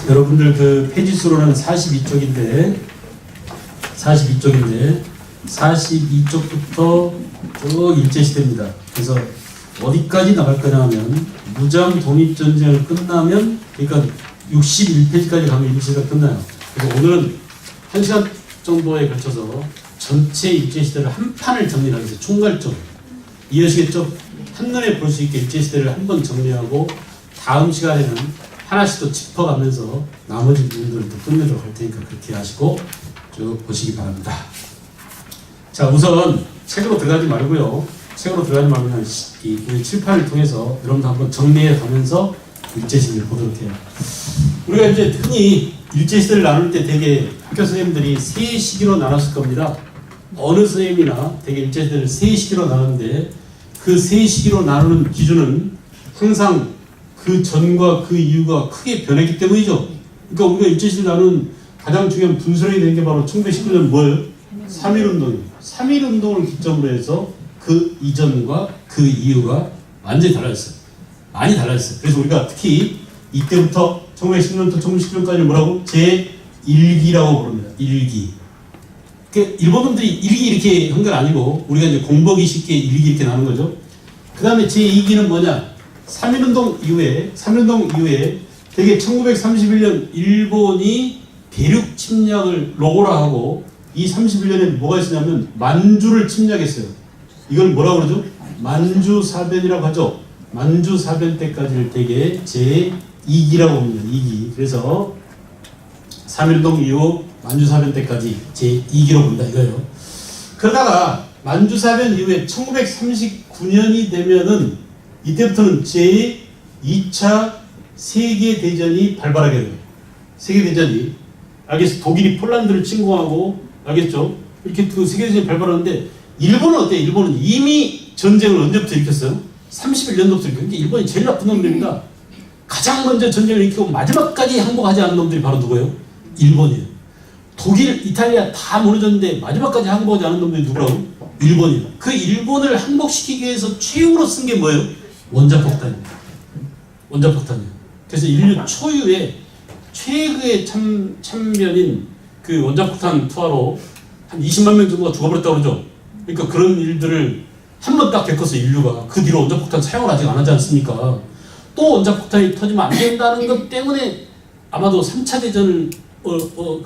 여러분들 그 페이지수로는 42쪽인데 42쪽부터 쭉 일제시대입니다. 그래서 어디까지 나갈 거냐 하면 무장 독립전쟁을 끝나면 그러니까 61페이지까지 가면 일제시대가 끝나요. 그래서 오늘은 1시간 정도에 걸쳐서 전체 일제시대를 한 판을 정리하겠습니다. 총괄적으로 이해하시겠죠? 한눈에 볼 수 있게 일제시대를 한번 정리하고 다음 시간에는 하나씩 더 짚어가면서 나머지 부분들을 또 끝내도록 할 테니까 그렇게 하시고 쭉 보시기 바랍니다. 자, 우선 책으로 들어가지 말고요. 책으로 들어가지 말고 그냥 이 칠판을 통해서 여러분도 한번 정리해 가면서 일제시대를 보도록 해요. 우리가 이제 흔히 일제시대를 나눌 때 되게 학교 선생님들이 세 시기로 나눴을 겁니다. 어느 선생님이나 되게 일제시대를 세 시기로 나누는데 그 세 시기로 나누는 기준은 항상 그 전과 그 이유가 크게 변했기 때문이죠. 그러니까 우리가 일제시대를 나누는 가장 중요한 분수령이 된 게 바로 1919년 뭐예요? 3.1운동이에요. 3.1운동을 기점으로 해서 그 이전과 그 이유가 완전히 달라졌어요. 많이 달라졌어요. 그래서 우리가 특히 이때부터 1910년부터 1910년까지 뭐라고? 제1기라고 부릅니다. 1기. 그러니까 일본놈들이 1기 이렇게 한 건 아니고 우리가 이제 공부하기 쉽게 1기 이렇게 나눈 거죠. 그 다음에 제2기는 뭐냐? 3.1운동 이후에 되게 1931년 일본이 대륙 침략을 로고라 하고 이 31년에 뭐가 있었냐면 만주를 침략했어요. 이걸 뭐라고 그러죠? 만주사변이라고 하죠. 만주사변 때까지를 되게 제2기라고 합니다. 2기. 그래서 3.1운동 이후 만주사변 때까지 제2기로 본다 이거예요. 그러다가 만주사변 이후에 1939년이 되면은 이때부터는 제2차 세계대전이 발발하게 돼요. 세계대전이. 알겠어? 독일이 폴란드를 침공하고, 알겠죠? 이렇게 그 세계대전이 발발하는데, 일본은 어때요? 일본은 이미 전쟁을 언제부터 일으켰어요? 31년도부터 일으켰어요. 일본이 제일 나쁜 놈들입니다. 가장 먼저 전쟁을 일으키고 마지막까지 항복하지 않은 놈들이 바로 누구예요? 일본이에요. 독일, 이탈리아 다 무너졌는데 마지막까지 항복하지 않은 놈들이 누구라고? 일본이에요. 그 일본을 항복시키기 위해서 최후로 쓴 게 뭐예요? 원자폭탄입니다. 원자폭탄이에요. 그래서 인류 초유의 최고의 참변인 그 원자폭탄 투하로 한 20만 명 정도가 죽어버렸다고 그러죠. 그러니까 그런 일들을 한 번 딱 겪어서 인류가 그 뒤로 원자폭탄 사용을 아직 안 하지 않습니까? 또 원자폭탄이 터지면 안 된다는 것 때문에 아마도 3차 대전을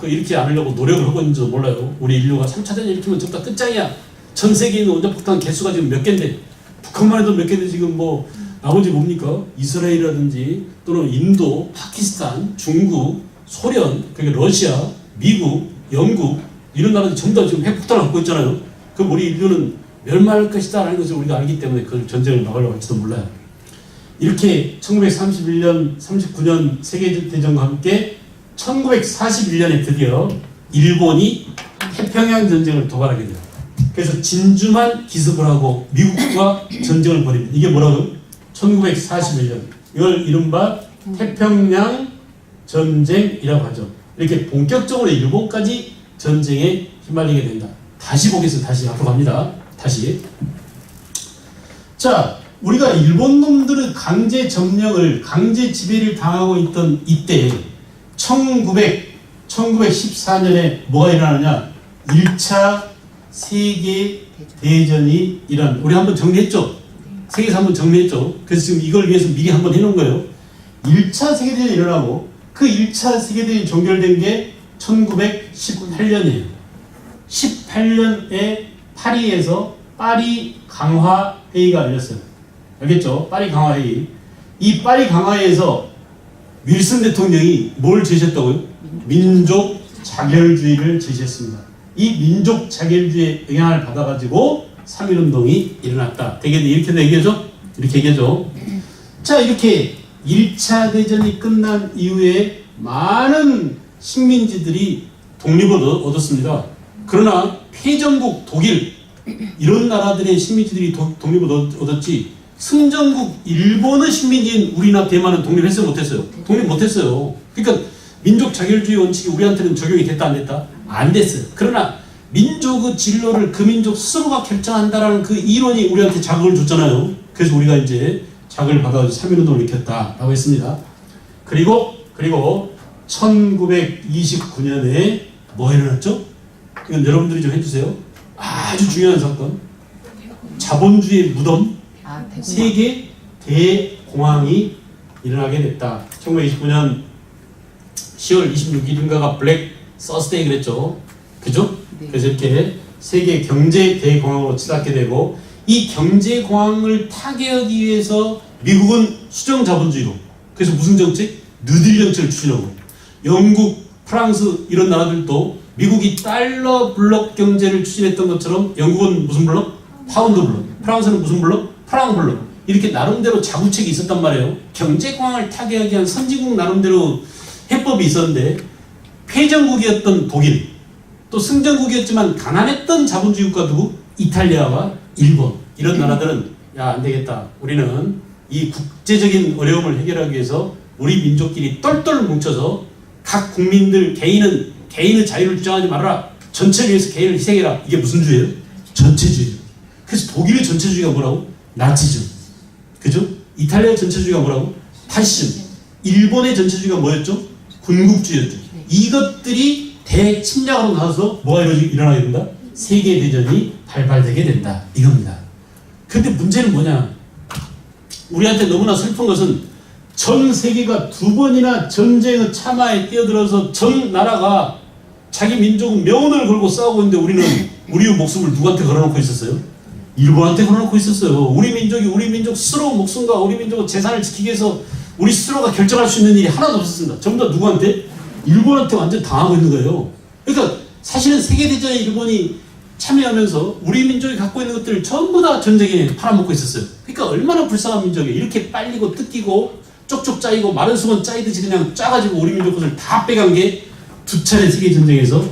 일으키지 않으려고 노력을 하고 있는지도 몰라요. 우리 인류가 3차 대전 일으키면 전부 다 끝장이야. 전 세계에 있는 원자폭탄 개수가 지금 몇 개인데 북한만 해도 몇 개인데 지금 뭐 나머지 뭡니까? 이스라엘이라든지 또는 인도, 파키스탄, 중국, 소련, 그러니까 러시아, 미국, 영국 이런 나라들이 전부 다 지금 핵폭탄을 갖고 있잖아요. 그럼 우리 인류는 멸망할 것이다 라는 것을 우리가 알기 때문에 그 전쟁을 막으려고 할지도 몰라요. 이렇게 1931년, 39년 세계대전과 함께 1941년에 드디어 일본이 태평양 전쟁을 도발하게 돼요. 그래서 진주만 기습을 하고 미국과 전쟁을 벌입니다. 이게 뭐라고요? 1941년. 이걸 이른바 태평양 전쟁이라고 하죠. 이렇게 본격적으로 일본까지 전쟁에 휘말리게 된다. 다시 보겠습니다. 다시 앞으로 갑니다. 다시. 자, 우리가 일본 놈들의 강제 점령을, 강제 지배를 당하고 있던 이때 1914년에 뭐가 일어나냐? 1차 세계대전이 일어납니다. 우리 한번 정리했죠? 세계에서 한번 정리했죠? 그래서 지금 이걸 위해서 미리 한번 해놓은 거예요. 1차 세계대전이 일어나고 그 1차 세계대전이 종결된 게 1918년이에요. 18년에 파리에서 파리 강화회의가 열렸어요. 알겠죠? 파리 강화회의. 이 파리 강화회의에서 윌슨 대통령이 뭘 제시했다고요? 민족 자결주의를 제시했습니다. 이 민족 자결주의의 영향을 받아가지고 3.1운동이 일어났다. 되게 이렇게 얘기하죠? 이렇게 얘기하죠? 자, 이렇게 1차 대전이 끝난 이후에 많은 식민지들이 독립을 얻었습니다. 그러나 패전국 독일 이런 나라들의 식민지들이 독립을 얻었지 승전국 일본의 식민지인 우리나 대만은 독립했어요? 못했어요? 독립 못했어요. 그러니까 민족 자결주의 원칙이 우리한테는 적용이 됐다 안 됐다? 안 됐어요. 그러나 민족의 진로를 그 민족 스스로가 결정한다라는 그 이론이 우리한테 자극을 줬잖아요. 그래서 우리가 이제 자극을 받아가지고 3.1운동을 일으켰다라고 했습니다. 그리고 1929년에 뭐 일어났죠? 이건 여러분들이 좀 해주세요. 아주 중요한 사건. 자본주의의 무덤, 세계 대공황이 일어나게 됐다. 1929년 10월 26일인가가 블랙 서스데이 그랬죠. 그죠? 네. 그래서 이렇게 세계 경제 대공황으로 치닫게 되고, 이 경제 공황을 타개하기 위해서 미국은 수정 자본주의로, 그래서 무슨 정책? 뉴딜 정책을 추진하고, 영국, 프랑스 이런 나라들도 미국이 달러 블록 경제를 추진했던 것처럼 영국은 무슨 블록? 파운드 블록. 프랑스는 무슨 블록? 프랑 블록. 이렇게 나름대로 자구책이 있었단 말이에요. 경제 공황을 타개하기 위한 선진국 나름대로 해법이 있었는데, 패전국이었던 독일, 또 승전국이었지만 가난했던 자본주의 국가 누구? 이탈리아와 일본, 이런 나라들은 야, 안 되겠다. 우리는 이 국제적인 어려움을 해결하기 위해서 우리 민족끼리 똘똘 뭉쳐서 각 국민들 개인의 자유를 주장하지 말아라. 전체를 위해서 개인을 희생해라. 이게 무슨 주의예요? 전체주의. 그래서 독일의 전체주의가 뭐라고? 나치즘. 그죠? 이탈리아의 전체주의가 뭐라고? 파시즘. 일본의 전체주의가 뭐였죠? 군국주의였죠. 이것들이 대침략으로 나와서 뭐가 일어나게 된다? 세계대전이 발발되게 된다. 이겁니다. 근데 문제는 뭐냐? 우리한테 너무나 슬픈 것은 전 세계가 두 번이나 전쟁의 참화에 뛰어들어서 전 나라가 자기 민족은 명운을 걸고 싸우고 있는데, 우리는 우리의 목숨을 누구한테 걸어놓고 있었어요? 일본한테 걸어놓고 있었어요. 우리 민족 스스로 목숨과 우리 민족의 재산을 지키기 위해서 우리 스스로가 결정할 수 있는 일이 하나도 없었습니다. 전부 다 누구한테? 일본한테 완전 당하고 있는 거예요. 그러니까 사실은 세계대전에 일본이 참여하면서 우리 민족이 갖고 있는 것들을 전부 다 전쟁에 팔아먹고 있었어요. 그러니까 얼마나 불쌍한 민족이에요. 이렇게 빨리고 뜯기고 쪽쪽 짜이고 마른 수건 짜이듯이 그냥 짜가지고 우리 민족 것을 다 빼간 게 두 차례 세계전쟁에서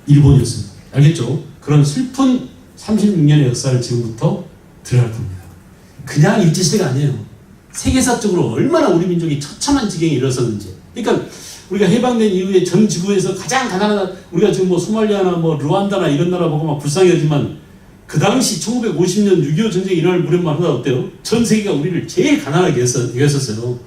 일본이었습니다. 알겠죠? 그런 슬픈 36년의 역사를 지금부터 들어갈 겁니다. 그냥 일제시대가 아니에요. 세계사적으로 얼마나 우리 민족이 처참한 지경에 이르렀었는지. 그러니까 우리가 해방된 이후에 전 지구에서 가장 가난한, 우리가 지금 뭐 소말리아나 뭐 르완다나 이런 나라 보고 막 불쌍해하지만, 그 당시 1950년 6.25 전쟁이 일어날 무렵만 하다 어때요? 전 세계가 우리를 제일 가난하게 했었어요.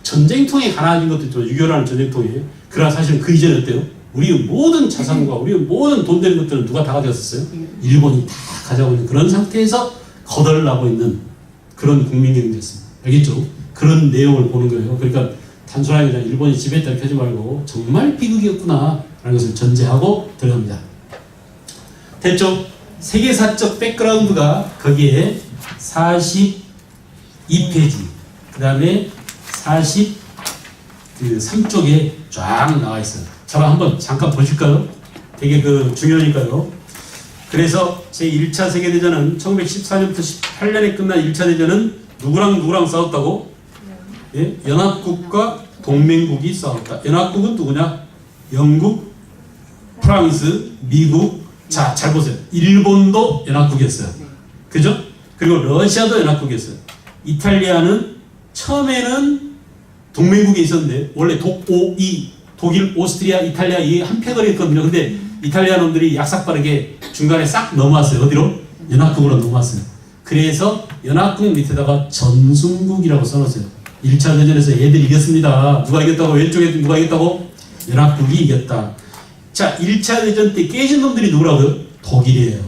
전쟁통에 가난해진 것도 있지만, 6.25라는 전쟁통에. 그러나 사실은 그 이전에 어때요? 우리의 모든 자산과 우리의 모든 돈 되는 것들은 누가 다 가져갔었어요? 일본이 다 가져가고 있는 그런 상태에서 거덜 나고 있는 그런 국민경제였습니다. 알겠죠? 그런 내용을 보는 거예요. 그러니까 단순하게 그냥 일본이 지배했다 이렇게 하지 말고 정말 비극이었구나 라는 것을 전제하고 들어갑니다. 됐죠? 세계사적 백그라운드가 거기에 42페이지, 그 다음에 43쪽에 쫙 나와 있어요. 저랑 한번 잠깐 보실까요? 되게 중요하니까요. 그래서 제1차 세계대전은 1914년부터 18년에 끝난 1차 대전은 누구랑 싸웠다고? 예? 연합국과 동맹국이 싸웠다. 연합국은 누구냐? 영국, 프랑스, 미국. 자, 잘 보세요. 일본도 연합국이었어요. 그죠? 그리고 러시아도 연합국이었어요. 이탈리아는 처음에는 동맹국에 있었는데, 원래 독일, 오스트리아, 이탈리아 이 한 패거리 했거든요. 근데 이탈리아 놈들이 약삭빠르게 중간에 싹 넘어왔어요. 어디로? 연합국으로 넘어왔어요. 그래서 연합국 밑에다가 전순국이라고 써놨어요. 1차 대전에서 얘들이 이겼습니다. 누가 이겼다고? 왼쪽에 누가 이겼다고? 연합국이 이겼다. 자, 1차 대전 때 깨진 놈들이 누구라고요? 독일이에요.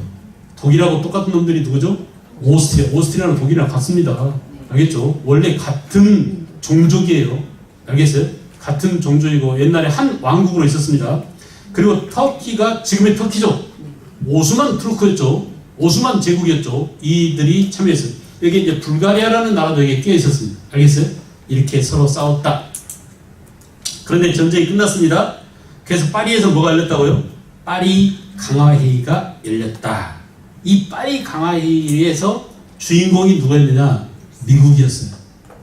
독일하고 똑같은 놈들이 누구죠? 오스트리아. 오스트리아는 독일이랑 같습니다. 알겠죠? 원래 같은 종족이에요. 알겠어요? 같은 종족이고 옛날에 한 왕국으로 있었습니다. 그리고 터키가 지금의 터키죠. 오스만 투르크였죠. 오스만 제국이었죠. 이들이 참여했어요. 여기 이제 불가리아라는 나라도 여기에 끼어 있었습니다. 알겠어요? 이렇게 서로 싸웠다. 그런데 전쟁이 끝났습니다. 그래서 파리에서 뭐가 열렸다고요? 파리 강화회의가 열렸다. 이 파리 강화회의에서 주인공이 누가였느냐? 미국이었어요.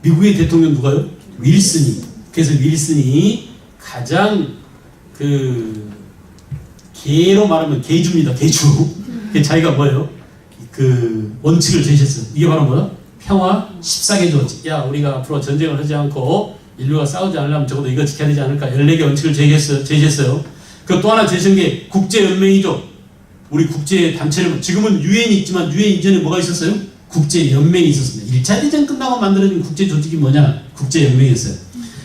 미국의 대통령 누가요? 윌슨이. 그래서 윌슨이 가장 개로 말하면 개주입니다. 개주. 자기가 뭐예요? 원칙을 제시했어요. 이게 바로 뭐야? 평화 14개조 원칙. 야, 우리가 앞으로 전쟁을 하지 않고 인류가 싸우지 않으려면 적어도 이거 지켜야 되지 않을까? 14개 원칙을 제시했어요. 그 또 하나 제시한 게 국제연맹이죠. 우리 국제단체를, 지금은 유엔이 있지만 유엔 이전에 뭐가 있었어요? 국제연맹이 있었습니다. 1차 대전 끝나고 만들어진 국제조직이 뭐냐? 국제연맹이었어요.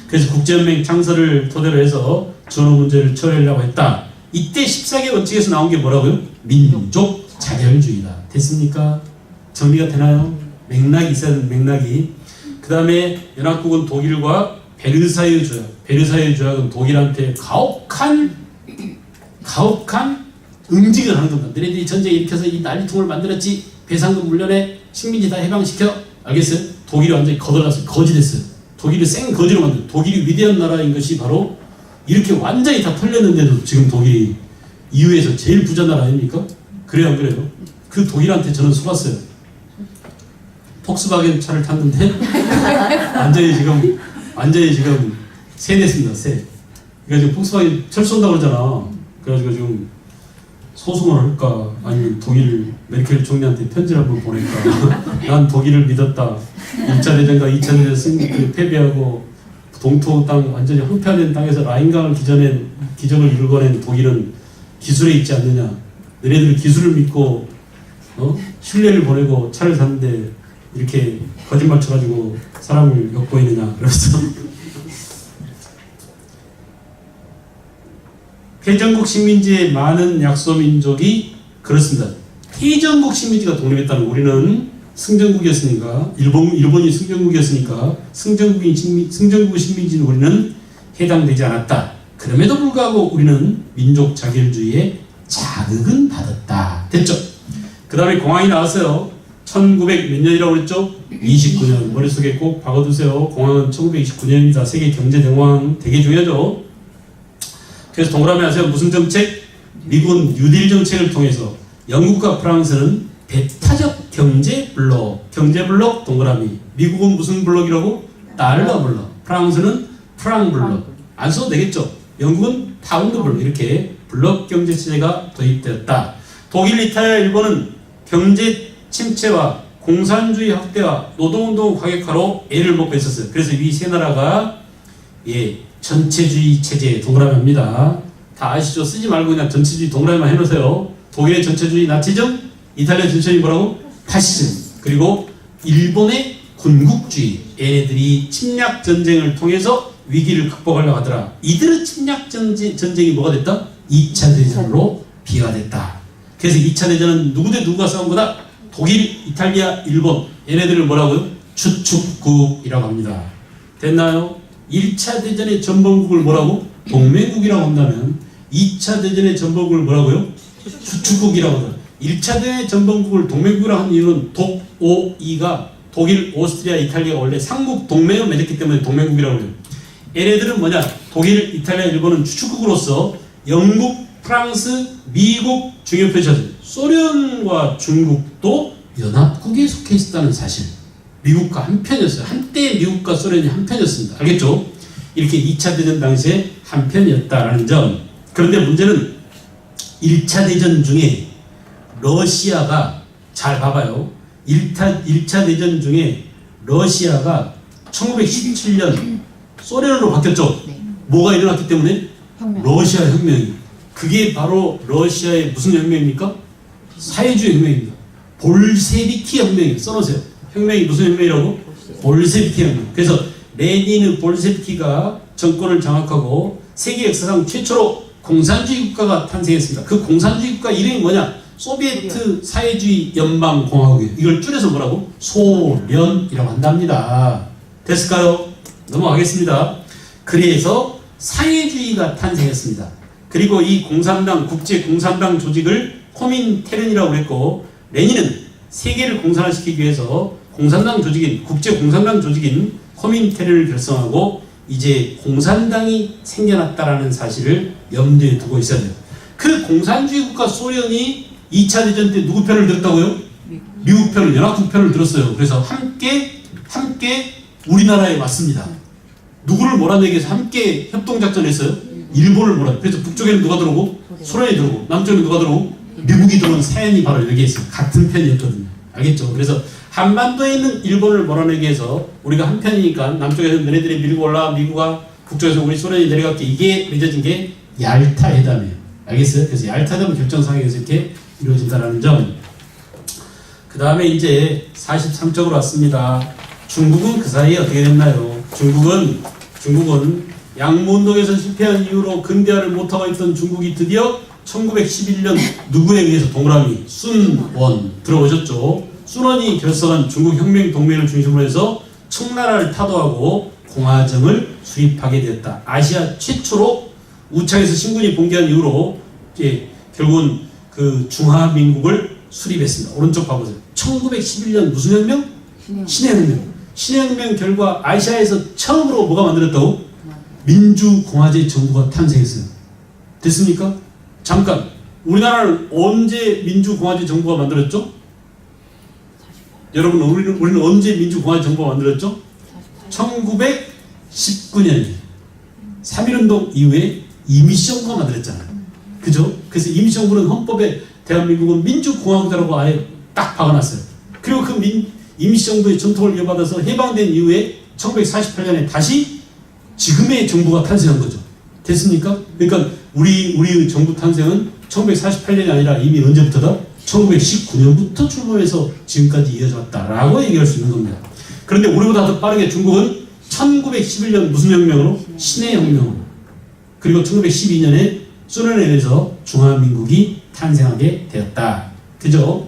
그래서 국제연맹 창설을 토대로 해서 전후 문제를 처리하려고 했다. 이때 14개 원칙에서 나온 게 뭐라고요? 민족 자결주의다. 됐습니까? 정리가 되나요? 맥락이 있어야 되는 맥락이. 그 다음에 연합국은 독일과 베르사유 조약. 베르사유 조약은 독일한테 가혹한 응징을 하는 겁니다. 너네들이 전쟁 일으켜서 이 난리통을 만들었지. 배상금 물려내. 식민지 다 해방시켜. 알겠어요? 독일이 완전히 거덜났어요. 거지됐어요. 독일이 생 거지로 만들어요. 독일이 위대한 나라인 것이 바로 이렇게 완전히 다 털렸는데도 지금 독일이 EU에서 제일 부자 나라 아닙니까? 그래요, 안 그래요? 그 독일한테 저는 속았어요. 폭스바겐 차를 탔는데 완전히 지금 세냈습니다. 세. 그러니까 지금 폭스바겐 철수한다고 그러잖아. 그래가지고 지금 소송을 할까 아니면 독일 메르켈 총리한테 편지를 한번 보낼까. 난 독일을 믿었다. 1차 대전과 2차 대전 패배하고 동토 땅 완전히 황폐화된 땅에서 라인강을 기적을 이루어낸 독일은 기술에 있지 않느냐. 너네들 기술을 믿고 신뢰를 보내고 차를 샀는데 이렇게 거짓말 쳐가지고 사람을 엿보이느냐. 그래서 패전국 식민지의 많은 약소민족이 그렇습니다. 패전국 식민지가 독립했다는 우리는 승전국이었으니까 일본이 승전국이었으니까 승전국 식민지는 우리는 해당되지 않았다. 그럼에도 불구하고 우리는 민족 자결주의에 자극은 받았다. 됐죠? 그 다음에 공항이 나왔어요. 1900 몇 년이라고 그랬죠? 29년. 머릿속에 꼭 박아두세요. 공항은 1929년입니다. 세계 경제 대공황 되게 중요하죠. 그래서 동그라미 아세요? 무슨 정책? 미국은 뉴딜 정책을 통해서 영국과 프랑스는 배타적 경제 블록 동그라미. 미국은 무슨 블록이라고? 달러 블록. 프랑스는 프랑 블록. 안 써도 되겠죠? 영국은 파운드 블록. 이렇게 블록 경제 체제가 도입되었다. 독일, 이탈리아, 일본은 경제 침체와 공산주의 확대와 노동운동 과격화로 애를 먹고 있었어요. 그래서 이 세 나라가 전체주의 체제 동그라미 합니다. 다 아시죠? 쓰지 말고 그냥 전체주의 동그라미만 해놓으세요. 독일의 전체주의 나치즘, 이탈리아 전체주의 뭐라고? 파시즘. 그리고 일본의 군국주의. 얘네들이 침략 전쟁을 통해서 위기를 극복하려고 하더라. 이들의 침략 전쟁이 뭐가 됐다? 2차 대전으로 비화됐다. 그래서 2차 대전은 누구 대 누구가 싸운 거다? 독일, 이탈리아, 일본. 얘네들을 뭐라고요? 주축국이라고 합니다. 됐나요? 1차 대전의 전범국을 뭐라고? 동맹국이라고 한다면 2차 대전의 전범국을 뭐라고요? 주축국이라고 한다. 1차 대전의 전범국을 동맹국이라고 한 이유는 독오이가 독일, 오스트리아, 이탈리아가 원래 삼국 동맹을 맺었기 때문에 동맹국이라고 해요. 얘네들은 뭐냐? 독일, 이탈리아, 일본은 주축국으로서 영국, 프랑스, 미국 중요표시하죠. 소련과 중국도 연합국에 속해 있었다는 사실. 미국과 한편이었어요. 한때 미국과 소련이 한편이었습니다. 알겠죠? 이렇게 2차 대전 당시에 한편이었다라는 점. 그런데 문제는 1차 대전 중에 러시아가 잘 봐봐요. 1차 대전 중에 러시아가 1917년 소련으로 바뀌었죠. 네. 뭐가 일어났기 때문에? 혁명. 러시아 혁명이. 그게 바로 러시아의 무슨 혁명입니까? 사회주의 혁명입니다. 볼셰비키 혁명이에요. 써놓으세요. 혁명이 무슨 혁명이라고? 볼셰비키 혁명. 그래서 레닌의 볼셰비키가 정권을 장악하고 세계 역사상 최초로 공산주의 국가가 탄생했습니다. 그 공산주의 국가 이름이 뭐냐? 소비에트 사회주의 연방공화국이에요. 이걸 줄여서 뭐라고? 소련이라고 한답니다. 됐을까요? 넘어가겠습니다. 그래서 사회주의가 탄생했습니다. 그리고 이 공산당, 국제 공산당 조직을 코민테른이라고 그랬고, 레닌은 세계를 공산화시키기 위해서 공산당 조직인, 국제 공산당 조직인 코민테른을 결성하고 이제 공산당이 생겨났다라는 사실을 염두에 두고 있어야 돼요. 그 공산주의 국가 소련이 2차 대전 때 누구 편을 들었다고요? 미국 편을, 연합국 편을 들었어요. 그래서 함께 우리나라에 왔습니다. 누구를 몰아내기 위해서 함께 협동작전을 했어요? 일본을 몰아내고. 그래서 북쪽에는 누가 들어오고? 소련이 들어오고. 남쪽에는 누가 들어오고? 미국이 들어온 사연이 바로 여기에 있어요. 같은 편이었거든요. 알겠죠? 그래서 한반도에 있는 일본을 몰아내기 위해서 우리가 한 편이니까 남쪽에서 너네들이 밀고 올라와 미국과 북쪽에서 우리 소련이 내려갔기, 이게 맺어진 게 얄타 회담이에요. 알겠어요? 그래서 얄타 회담 결정상에서 이렇게 이루어진다는 점. 그 다음에 이제 43쪽으로 왔습니다. 중국은 그 사이에 어떻게 됐나요? 중국은 중국은 양무운동에서 실패한 이후로 근대화를 못하고 있던 중국이 드디어 1911년 누구에 의해서 동그라미 순원 들어오셨죠. 순원이 결성한 중국혁명 동맹을 중심으로 해서 청나라를 타도하고 공화정을 수립하게 되었다. 아시아 최초로 우창에서 신군이 봉기한 이후로 결국은 그 중화민국을 수립했습니다. 오른쪽 봐보세요. 1911년 무슨 혁명? 신해혁명. 신해혁명 결과 아시아에서 처음으로 뭐가 만들었다고? 민주공화제 정부가 탄생했어요. 됐습니까? 잠깐. 우리나라는 언제 민주공화제 정부가 만들었죠? 여러분, 우리는 언제 민주공화제 정부가 만들었죠? 1919년이에요. 3.1운동 이후에 임시정부가 만들었잖아요. 그죠? 그래서 임시정부는 헌법에 대한민국은 민주공화국이라고 아예 딱 박아놨어요. 그리고 그 임시정부의 전통을 이어받아서 해방된 이후에 1948년에 다시 지금의 정부가 탄생한 거죠. 됐습니까? 그러니까 우리 정부 탄생은 1948년이 아니라 이미 언제부터다? 1919년부터 출범해서 지금까지 이어져 왔다라고 얘기할 수 있는 겁니다. 그런데 우리보다 더 빠르게 중국은 1911년 무슨 혁명으로? 신해혁명으로. 그리고 1912년에 소련에 의해서 중화민국이 탄생하게 되었다. 그죠?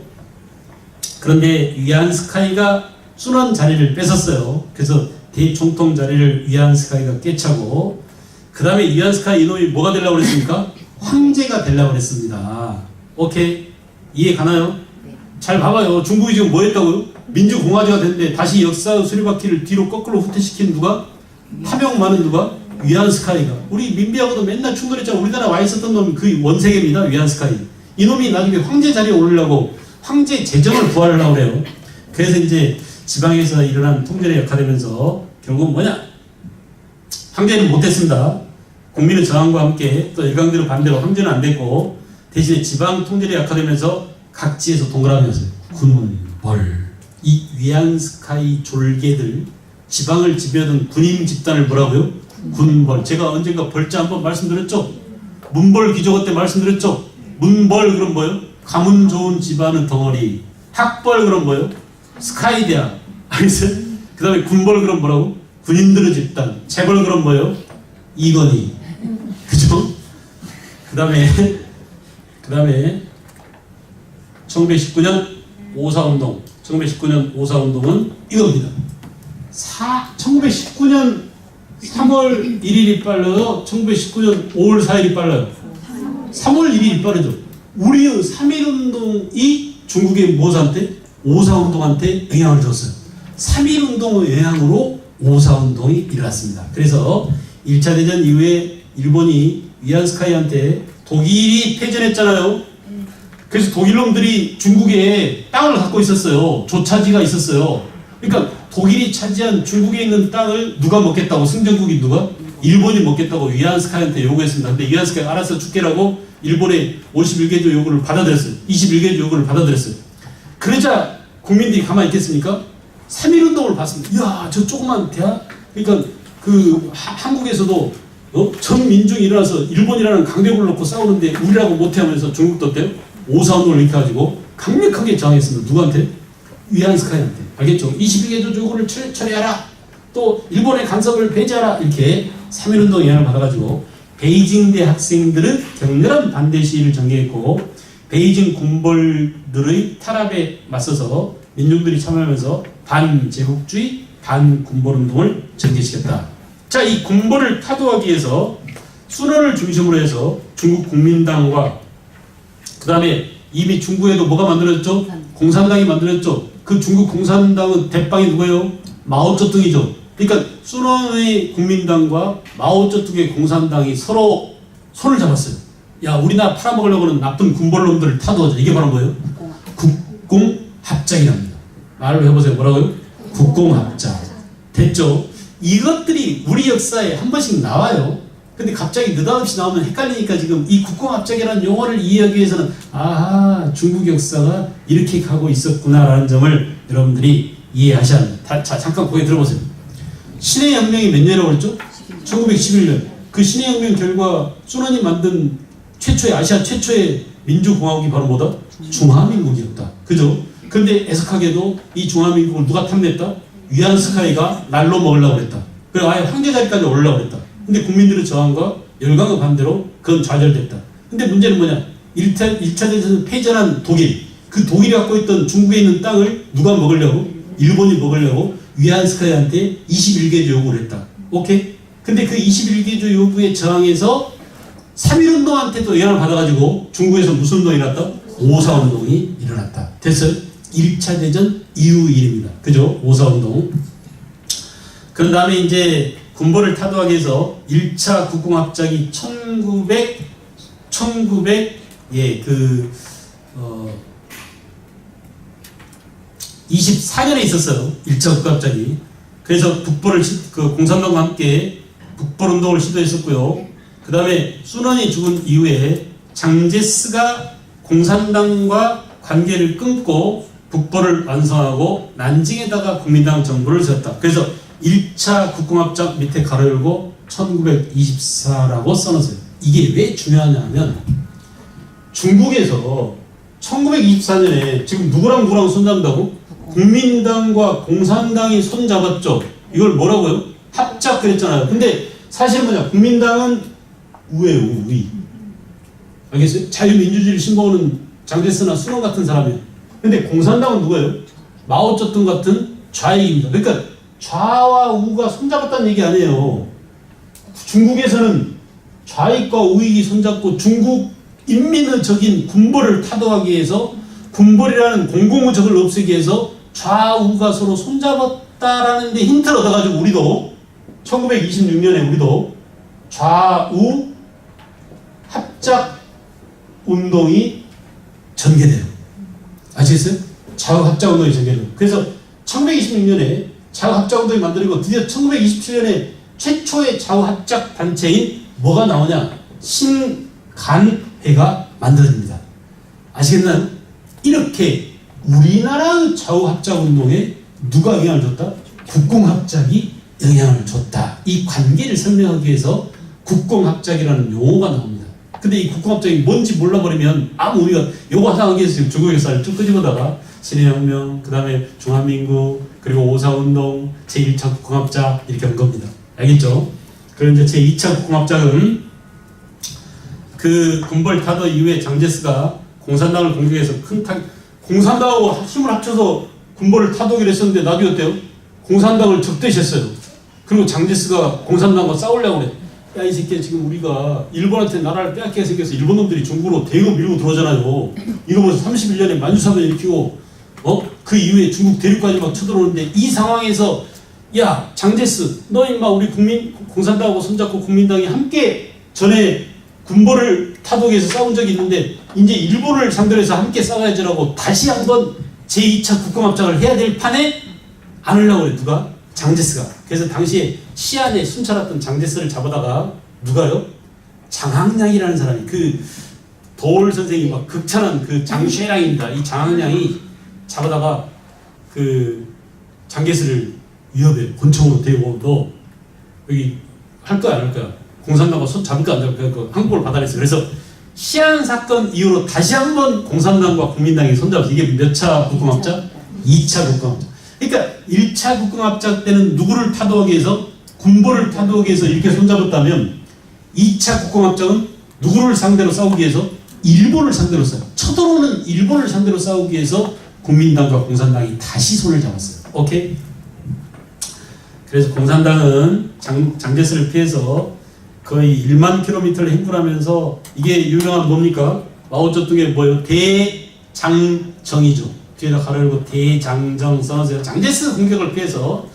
그런데 위안스카이가 순원 자리를 뺏었어요. 그래서 대총통 자리를 위안스카이가 꿰차고, 그 다음에 위안스카이 이놈이 뭐가 되려고 그랬습니까? 황제가 되려고 그랬습니다. 오케이? 이해 가나요? 잘 봐봐요. 중국이 지금 뭐 했다고요? 민주공화제가 됐는데 다시 역사의 수리바퀴를 뒤로 거꾸로 후퇴시킨 누가? 파병 많은 누가? 위안스카이가. 우리 민비하고도 맨날 충돌했잖아. 우리나라 와 있었던 놈이 그 원세계입니다. 위안스카이. 이놈이 나중에 황제 자리에 오르려고 황제 재정을 구하려고 그래요. 그래서 이제 지방에서 일어난 통전에 역화되면서 결국 뭐냐? 황제는 못했습니다. 국민의 저항과 함께 또 일강대로 반대로 황제는 안 됐고, 대신에 지방 통제에 약화되면서 각지에서 동그라미였어요. 군벌. 이 위안스카이 졸개들, 지방을 지배하던 군인 집단을 뭐라고요? 군벌. 제가 언젠가 벌자 한번 말씀드렸죠? 문벌 기조가 때 말씀드렸죠? 문벌 그럼 뭐예요? 가문 좋은 집안은 덩어리. 학벌 그럼 뭐예요? 스카이 대학. 알겠어요? 그 다음에 군벌 그럼 뭐라고? 군인들의 집단. 재벌 그럼 뭐예요? 이건희. 그죠? 그 다음에 1919년 5.4운동. 1919년 5.4운동은 이겁니다. 1919년 3월 1일이 빨라요? 1919년 5월 4일이 빨라요? 3월 1일이 빠르죠. 우리의 3.1운동이 중국의 무엇한테? 5.4운동한테 영향을 줬어요. 3.1운동의 영향으로 5.4운동이 일어났습니다. 그래서 1차 대전 이후에 일본이 위안스카이한테 독일이 패전했잖아요. 그래서 독일놈들이 중국에 땅을 갖고 있었어요. 조차지가 있었어요. 그러니까 독일이 차지한 중국에 있는 땅을 누가 먹겠다고? 승전국이 누가? 일본이 먹겠다고 위안스카이한테 요구했습니다. 근데 위안스카이 알아서 죽게라고 일본의 51개조 요구를 받아들였어요. 21개조 요구를 받아들였어요. 그러자 국민들이 가만히 있겠습니까? 3.1운동을 봤습니다. 이야, 저 조그만 대학? 그러니까 한국에서도 전 민중이 일어나서 일본이라는 강대국을 놓고 싸우는데 우리라고 못해 하면서 중국도 어때요? 5.4운동을 일으켜가지고 강력하게 저항했습니다. 누구한테? 위안스카이한테. 알겠죠? 21개조 요구를 철회하라. 또 일본의 간섭을 배제하라. 이렇게 3.1운동 영향을 받아가지고 베이징대 학생들은 격렬한 반대 시위를 전개했고, 베이징 군벌들의 탄압에 맞서서 민중들이 참여하면서 반제국주의, 반군벌운동을 전개시켰다. 자, 이 군벌을 타도하기 위해서 순원을 중심으로 해서 중국 국민당과 그 다음에 이미 중국에도 뭐가 만들어졌죠? 공산당이 만들어졌죠. 그 중국 공산당은 대빵이 누구예요? 마오쩌둥이죠. 그러니까 순원의 국민당과 마오쩌둥의 공산당이 서로 손을 잡았어요. 야, 우리나라 팔아먹으려고 하는 나쁜 군벌놈들을 타도하자. 이게 바로 뭐예요? 국공합작이랍니다. 말을 해보세요. 뭐라고요? 국공합작. 됐죠? 이것들이 우리 역사에 한 번씩 나와요. 근데 갑자기 느닷없이 나오면 헷갈리니까 지금 이 국공합작이라는 용어를 이해하기 위해서는 아하, 중국 역사가 이렇게 가고 있었구나라는 점을 여러분들이 이해하셔야 합니다. 자, 잠깐 거기 들어보세요. 신해혁명이 몇 년이라고 그랬죠? 1911년. 그 신해혁명 결과 순원이 만든 아시아 최초의 민주공화국이 바로 뭐다? 중화민국이었다. 그죠? 근데 애석하게도 이 중화민국을 누가 탐냈다? 위안스카이가 날로 먹으려고 했다. 그리고 아예 황제 자리까지 올라오고 그랬다. 근데 국민들의 저항과 열강의 반대로 그건 좌절됐다. 근데 문제는 뭐냐? 1차 대전에서 패전한 독일, 그 독일이 갖고 있던 중국에 있는 땅을 누가 먹으려고? 일본이 먹으려고 위안스카이한테 21개조 요구를 했다. 오케이? 근데 그 21개조 요구에 저항해서 3.1운동한테도 영향을 받아가지고 중국에서 무슨 운동이 일어났다? 5.4운동이 일어났다. 됐어요? 1차 대전 이후 일입니다. 그죠? 5.4운동. 그런 다음에 이제 군벌을 타도하기 위해서 1차 국공합작이 24년에 있었어요. 1차 국공합작이. 그래서 공산당과 함께 북벌운동을 시도했었고요. 그 다음에 순원이 죽은 이후에 장제스가 공산당과 관계를 끊고 북벌을 완성하고 난징에다가 국민당 정부를 세웠다. 그래서 1차 국공합작 밑에 가로 열고 1924라고 써놨어요. 이게 왜 중요하냐면 중국에서 1924년에 지금 누구랑 손잡는다고? 국민당과 공산당이 손잡았죠. 이걸 뭐라고요? 합작 그랬잖아요. 근데 사실은 뭐냐? 국민당은 우예요, 우위. 알겠어요? 자유민주주의를 신봉하는 장제스나 순원 같은 사람이에요. 근데 공산당은 누구예요? 마오쩌둥 같은 좌익입니다. 그러니까 좌와 우가 손잡았다는 얘기 아니에요. 중국에서는 좌익과 우익이 손잡고 중국 인민의 적인 군벌을 타도하기 위해서 군벌이라는 공공의 적을 없애기 위해서 좌우가 서로 손잡았다라는 데 힌트를 얻어가지고 우리도 1926년에 우리도 좌우 합작 운동이 전개돼요. 아시겠어요? 좌우 합작 운동이 전개돼요. 그래서 1926년에 좌우 합작 운동이 만들어지고 드디어 1927년에 최초의 좌우 합작 단체인 뭐가 나오냐? 신간회가 만들어집니다. 아시겠나요? 이렇게 우리나라의 좌우 합작 운동에 누가 영향을 줬다? 국공합작이 영향을 줬다. 이 관계를 설명하기 위해서 국공합작이라는 용어가 나옵니다. 근데 이 국공합작이 뭔지 몰라버리면 아무 우리가 요거 하나 하기 위해서 중국 역사를 쭉 끄집어다가 신해혁명, 그 다음에 중화민국, 그리고 5.4운동, 제1차 국공합작 이렇게 한 겁니다. 알겠죠? 그럼 이제 제2차 국공합작은 그 군벌 타도 이후에 장제스가 공산당을 공격해서 공산당하고 힘을 합쳐서 군벌을 타도하기로 했었는데 나중에 어때요? 공산당을 적대시했어요. 그리고 장제스가 공산당과 싸우려고 그래. 야, 이 새끼야, 지금 우리가 일본한테 나라를 빼앗기게 생겨서 일본 놈들이 중국으로 대거 밀고 들어오잖아요. 이러면서 31년에 만주사변 일으키고 그 이후에 중국 대륙까지 막 쳐들어오는데 이 상황에서 야, 장제스, 너 임마 우리 공산당하고 손잡고 국민당이 함께 전에 군벌을 타도해서 싸운 적이 있는데 이제 일본을 상대로 해서 함께 싸워야지라고 다시 한번 제2차 국공합작을 해야 될 판에 안 하려고 그래. 누가? 장제스가. 그래서 당시에 시안에 순찰했던 장제스를 잡아다가 누가요? 장항량이라는 사람이 그 도올 선생이 막 극찬한 그 장쉐랑입니다. 이 장항량이 잡아다가 그 장제스를 위협해. 권총으로 대고 너 여기 할 거야 안 할 거야? 공산당과 손 잡을까 안 잡을까? 그 항복을 받아냈어요. 그래서 시안 사건 이후로 다시 한번 공산당과 국민당이 손잡았어요. 이게 몇 차 국공합작? 2차 국공합작. 그러니까 1차 국공합작 때는 누구를 타도하기 위해서? 군벌을 타도하기 위해서 이렇게 손잡았다면 2차 국공합작은 누구를 상대로 싸우기 위해서? 일본을 상대로 싸워요. 쳐들어오는 일본을 상대로 싸우기 위해서 국민당과 공산당이 다시 손을 잡았어요. 오케이? 그래서 공산당은 장제스를 피해서 거의 1만 킬로미터를 행군하면서 이게 유명한 뭡니까? 마오쩌둥의 뭐예요? 대장정이죠. 뒤에다 가로 열고 대장정 써놓으세요. 장제스 공격을 피해서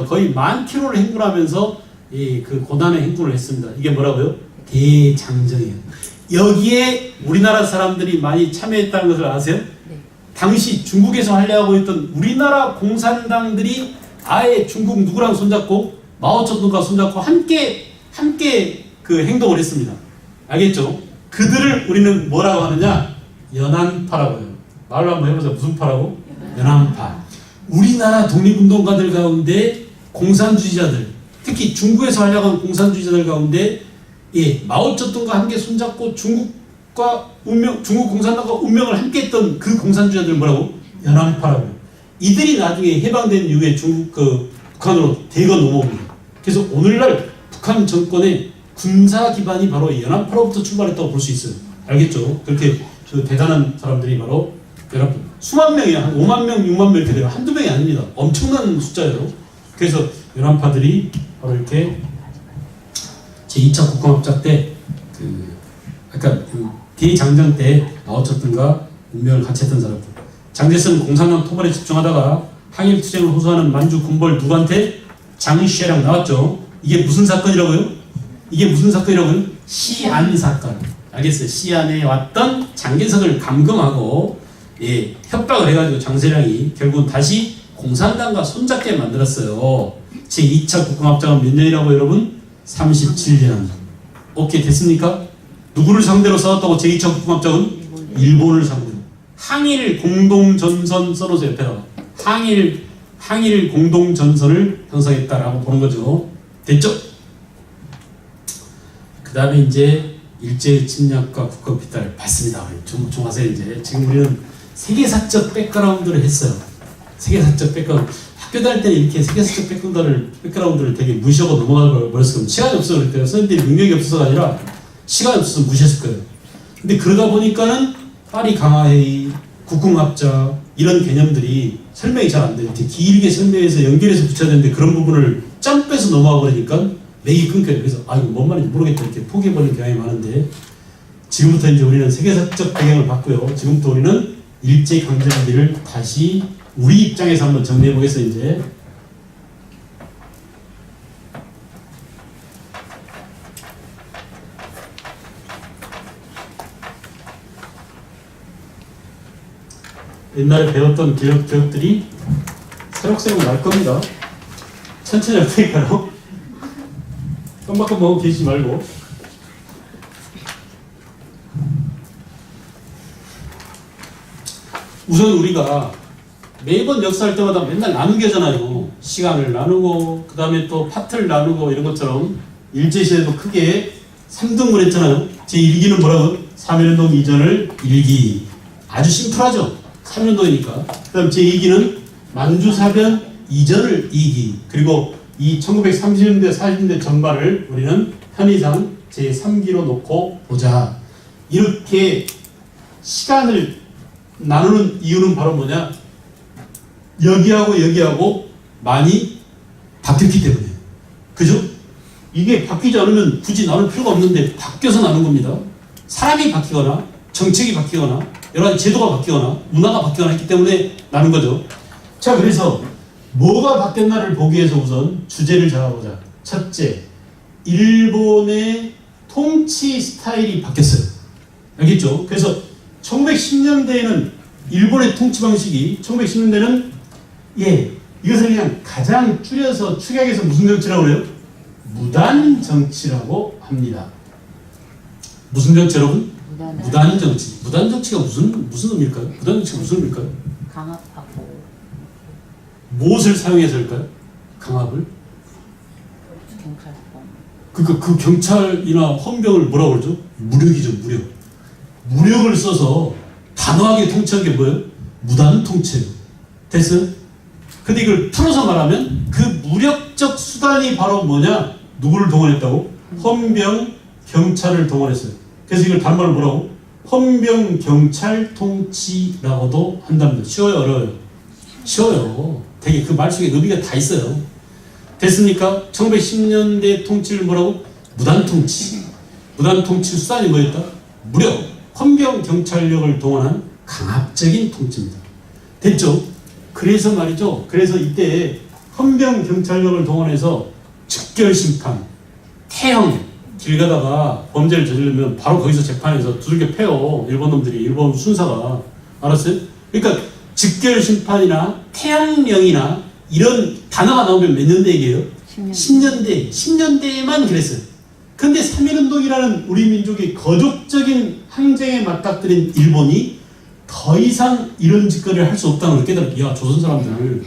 거의 10,000km를 행군하면서 그 고난의 행군을 했습니다. 이게 뭐라고요? 대장정이에요. 여기에 우리나라 사람들이 많이 참여했다는 것을 아세요? 네. 당시 중국에서 하려고 했던 우리나라 공산당들이 아예 중국 누구랑 손잡고 마오쩌둥과 손잡고 함께 그 행동을 했습니다. 알겠죠? 그들을 우리는 뭐라고 하느냐? 연안파라고 해요. 말로 한번 해보세요. 무슨 파라고? 연안파. 우리나라 독립운동가들 가운데 공산주의자들, 특히 중국에서 하려고 하는 공산주의자들 가운데 마오쩌둥과 함께 손잡고 중국 공산당과 운명을 함께 했던 그 공산주의자들 뭐라고? 연안파라고 해요. 이들이 나중에 해방된 이후에 중국 북한으로 대거 넘어옵니다. 그래서 오늘날 북한 정권의 군사 기반이 바로 연합파로부터 출발했다고 볼 수 있어요. 알겠죠? 그렇게 대단한 사람들이 바로 연합파. 수만 명이야. 한 5만 명, 6만 명 이렇게 돼요. 한두 명이 아닙니다. 엄청난 숫자예요. 그래서 연합파들이 바로 이렇게 제2차 국공합작 때 약간 대장정 때 마오쩌둥과 운명을 같이 했던 사람들. 장제스는 공산당 토벌에 집중하다가 항일 투쟁을 호소하는 만주 군벌 누구한테? 장시애랑 나왔죠. 이게 무슨 사건이라고요? 이게 무슨 사건이라고요? 시안 사건. 알겠어요? 시안에 왔던 장개석을 감금하고 협박을 해가지고 장세량이 결국은 다시 공산당과 손잡게 만들었어요. 제2차 국공합작은 몇 년이라고 여러분? 37년. 오케이 됐습니까? 누구를 상대로 싸웠다고 제2차 국공합작은? 일본을 상대로. 항일 공동전선 써놓으세요. 옆에다가. 항일 공동전선을 형성했다라고 보는 거죠. 됐죠? 그 다음에 이제 일제의 침략과 국가 비탈 봤습니다. 좀 하세요. 이제 지금 우리는 세계사적 백그라운드를 했어요. 세계사적 백그라운드. 학교 다닐 때는 이렇게 세계사적 백그라운드를 되게 무시하고 넘어가 버렸을 겁니다. 시간이 없어서 그랬대요. 선생님들이 능력이 없어서가 아니라 시간이 없어서 무시했을 거예요. 근데 그러다 보니까는 파리 강화회의, 국궁합작 이런 개념들이 설명이 잘 안 돼요. 이렇게 길게 설명해서 연결해서 붙여야 되는데 그런 부분을 점프해서 넘어가 버리니까 맥이 끊겨요. 그래서 이거 뭔 말인지 모르겠다 이렇게 포기해버리는 경향이 많은데 지금부터 이제 우리는 세계사적 배경을 봤고요. 지금부터 우리는 일제강점기를 다시 우리 입장에서 한번 정리해 보겠어요. 이제 옛날에 배웠던 기억들이 새록새록 날 겁니다. 천천히 할 테니까요. 껌박껌 먹고 계시지 말고. 우선 우리가 매번 역사할 때마다 맨날 나누게 하잖아요. 시간을 나누고 그 다음에 또 파트를 나누고 이런 것처럼 일제시대도 크게 3등분 했잖아요. 제1기는 뭐라고? 3.1운동 이전을 1기. 아주 심플하죠. 3.1운동이니까. 그 다음 제2기는 만주사변 이전을 2기. 그리고 이 1930년대 40년대 전반을 우리는 편의상 제3기로 놓고 보자. 이렇게 시간을 나누는 이유는 바로 뭐냐? 여기하고 많이 바뀌었기 때문에. 그죠? 이게 바뀌지 않으면 굳이 나눌 필요가 없는데 바뀌어서 나눈 겁니다. 사람이 바뀌거나 정책이 바뀌거나 여러 가지 제도가 바뀌거나 문화가 바뀌거나 했기 때문에 나눈 거죠. 자, 그래서 뭐가 바뀌었나를 보기 위해서 우선 주제를 잡아보자. 첫째, 일본의 통치 스타일이 바뀌었어요. 알겠죠? 그래서 1910년대에는 일본의 통치 방식이 1910년대는 이것을 그냥 가장 줄여서 축약해서 무슨 정치라고 그래요? 무단 정치라고 합니다. 무슨 정치 여러분? 무단 정치. 무단 정치가 무슨 의미일까요? 무단 정치가 무슨 의미일까요? 강압하고 무엇을 사용해서일까요? 강압을? 경찰권. 그러니까 그 경찰이나 헌병을 뭐라고 그러죠? 무력이죠, 무력. 무력을 써서 단호하게 통치한 게 뭐예요? 무단 통치예요. 됐어요? 근데 이걸 풀어서 말하면 그 무력적 수단이 바로 뭐냐? 누구를 동원했다고? 헌병, 경찰을 동원했어요. 그래서 이걸 단말로 뭐라고? 헌병, 경찰 통치라고도 한답니다. 쉬워요, 어려워요? 쉬워요. 되게 그 말 속에 의미가 다 있어요. 됐습니까? 1910년대 통치를 뭐라고? 무단 통치. 무단 통치 수단이 뭐였다? 무력. 헌병, 경찰력을 동원한 강압적인 통치입니다. 됐죠? 그래서 말이죠. 그래서 이때 헌병, 경찰력을 동원해서 즉결심판, 태형, 길 가다가 범죄를 저지르면 바로 거기서 재판에서 두들겨 패요. 일본 놈들이, 일본 순사가. 알았어요? 그러니까 즉결심판이나 태형령이나 이런 단어가 나오면 몇 년대 얘기예요? 10년대에만 그랬어요. 근데 3.1운동이라는 우리 민족의 거족적인 항쟁에 맞닥뜨린 일본이 더 이상 이런 짓거리를 할 수 없다는 걸 깨달았고, 야, 조선 사람들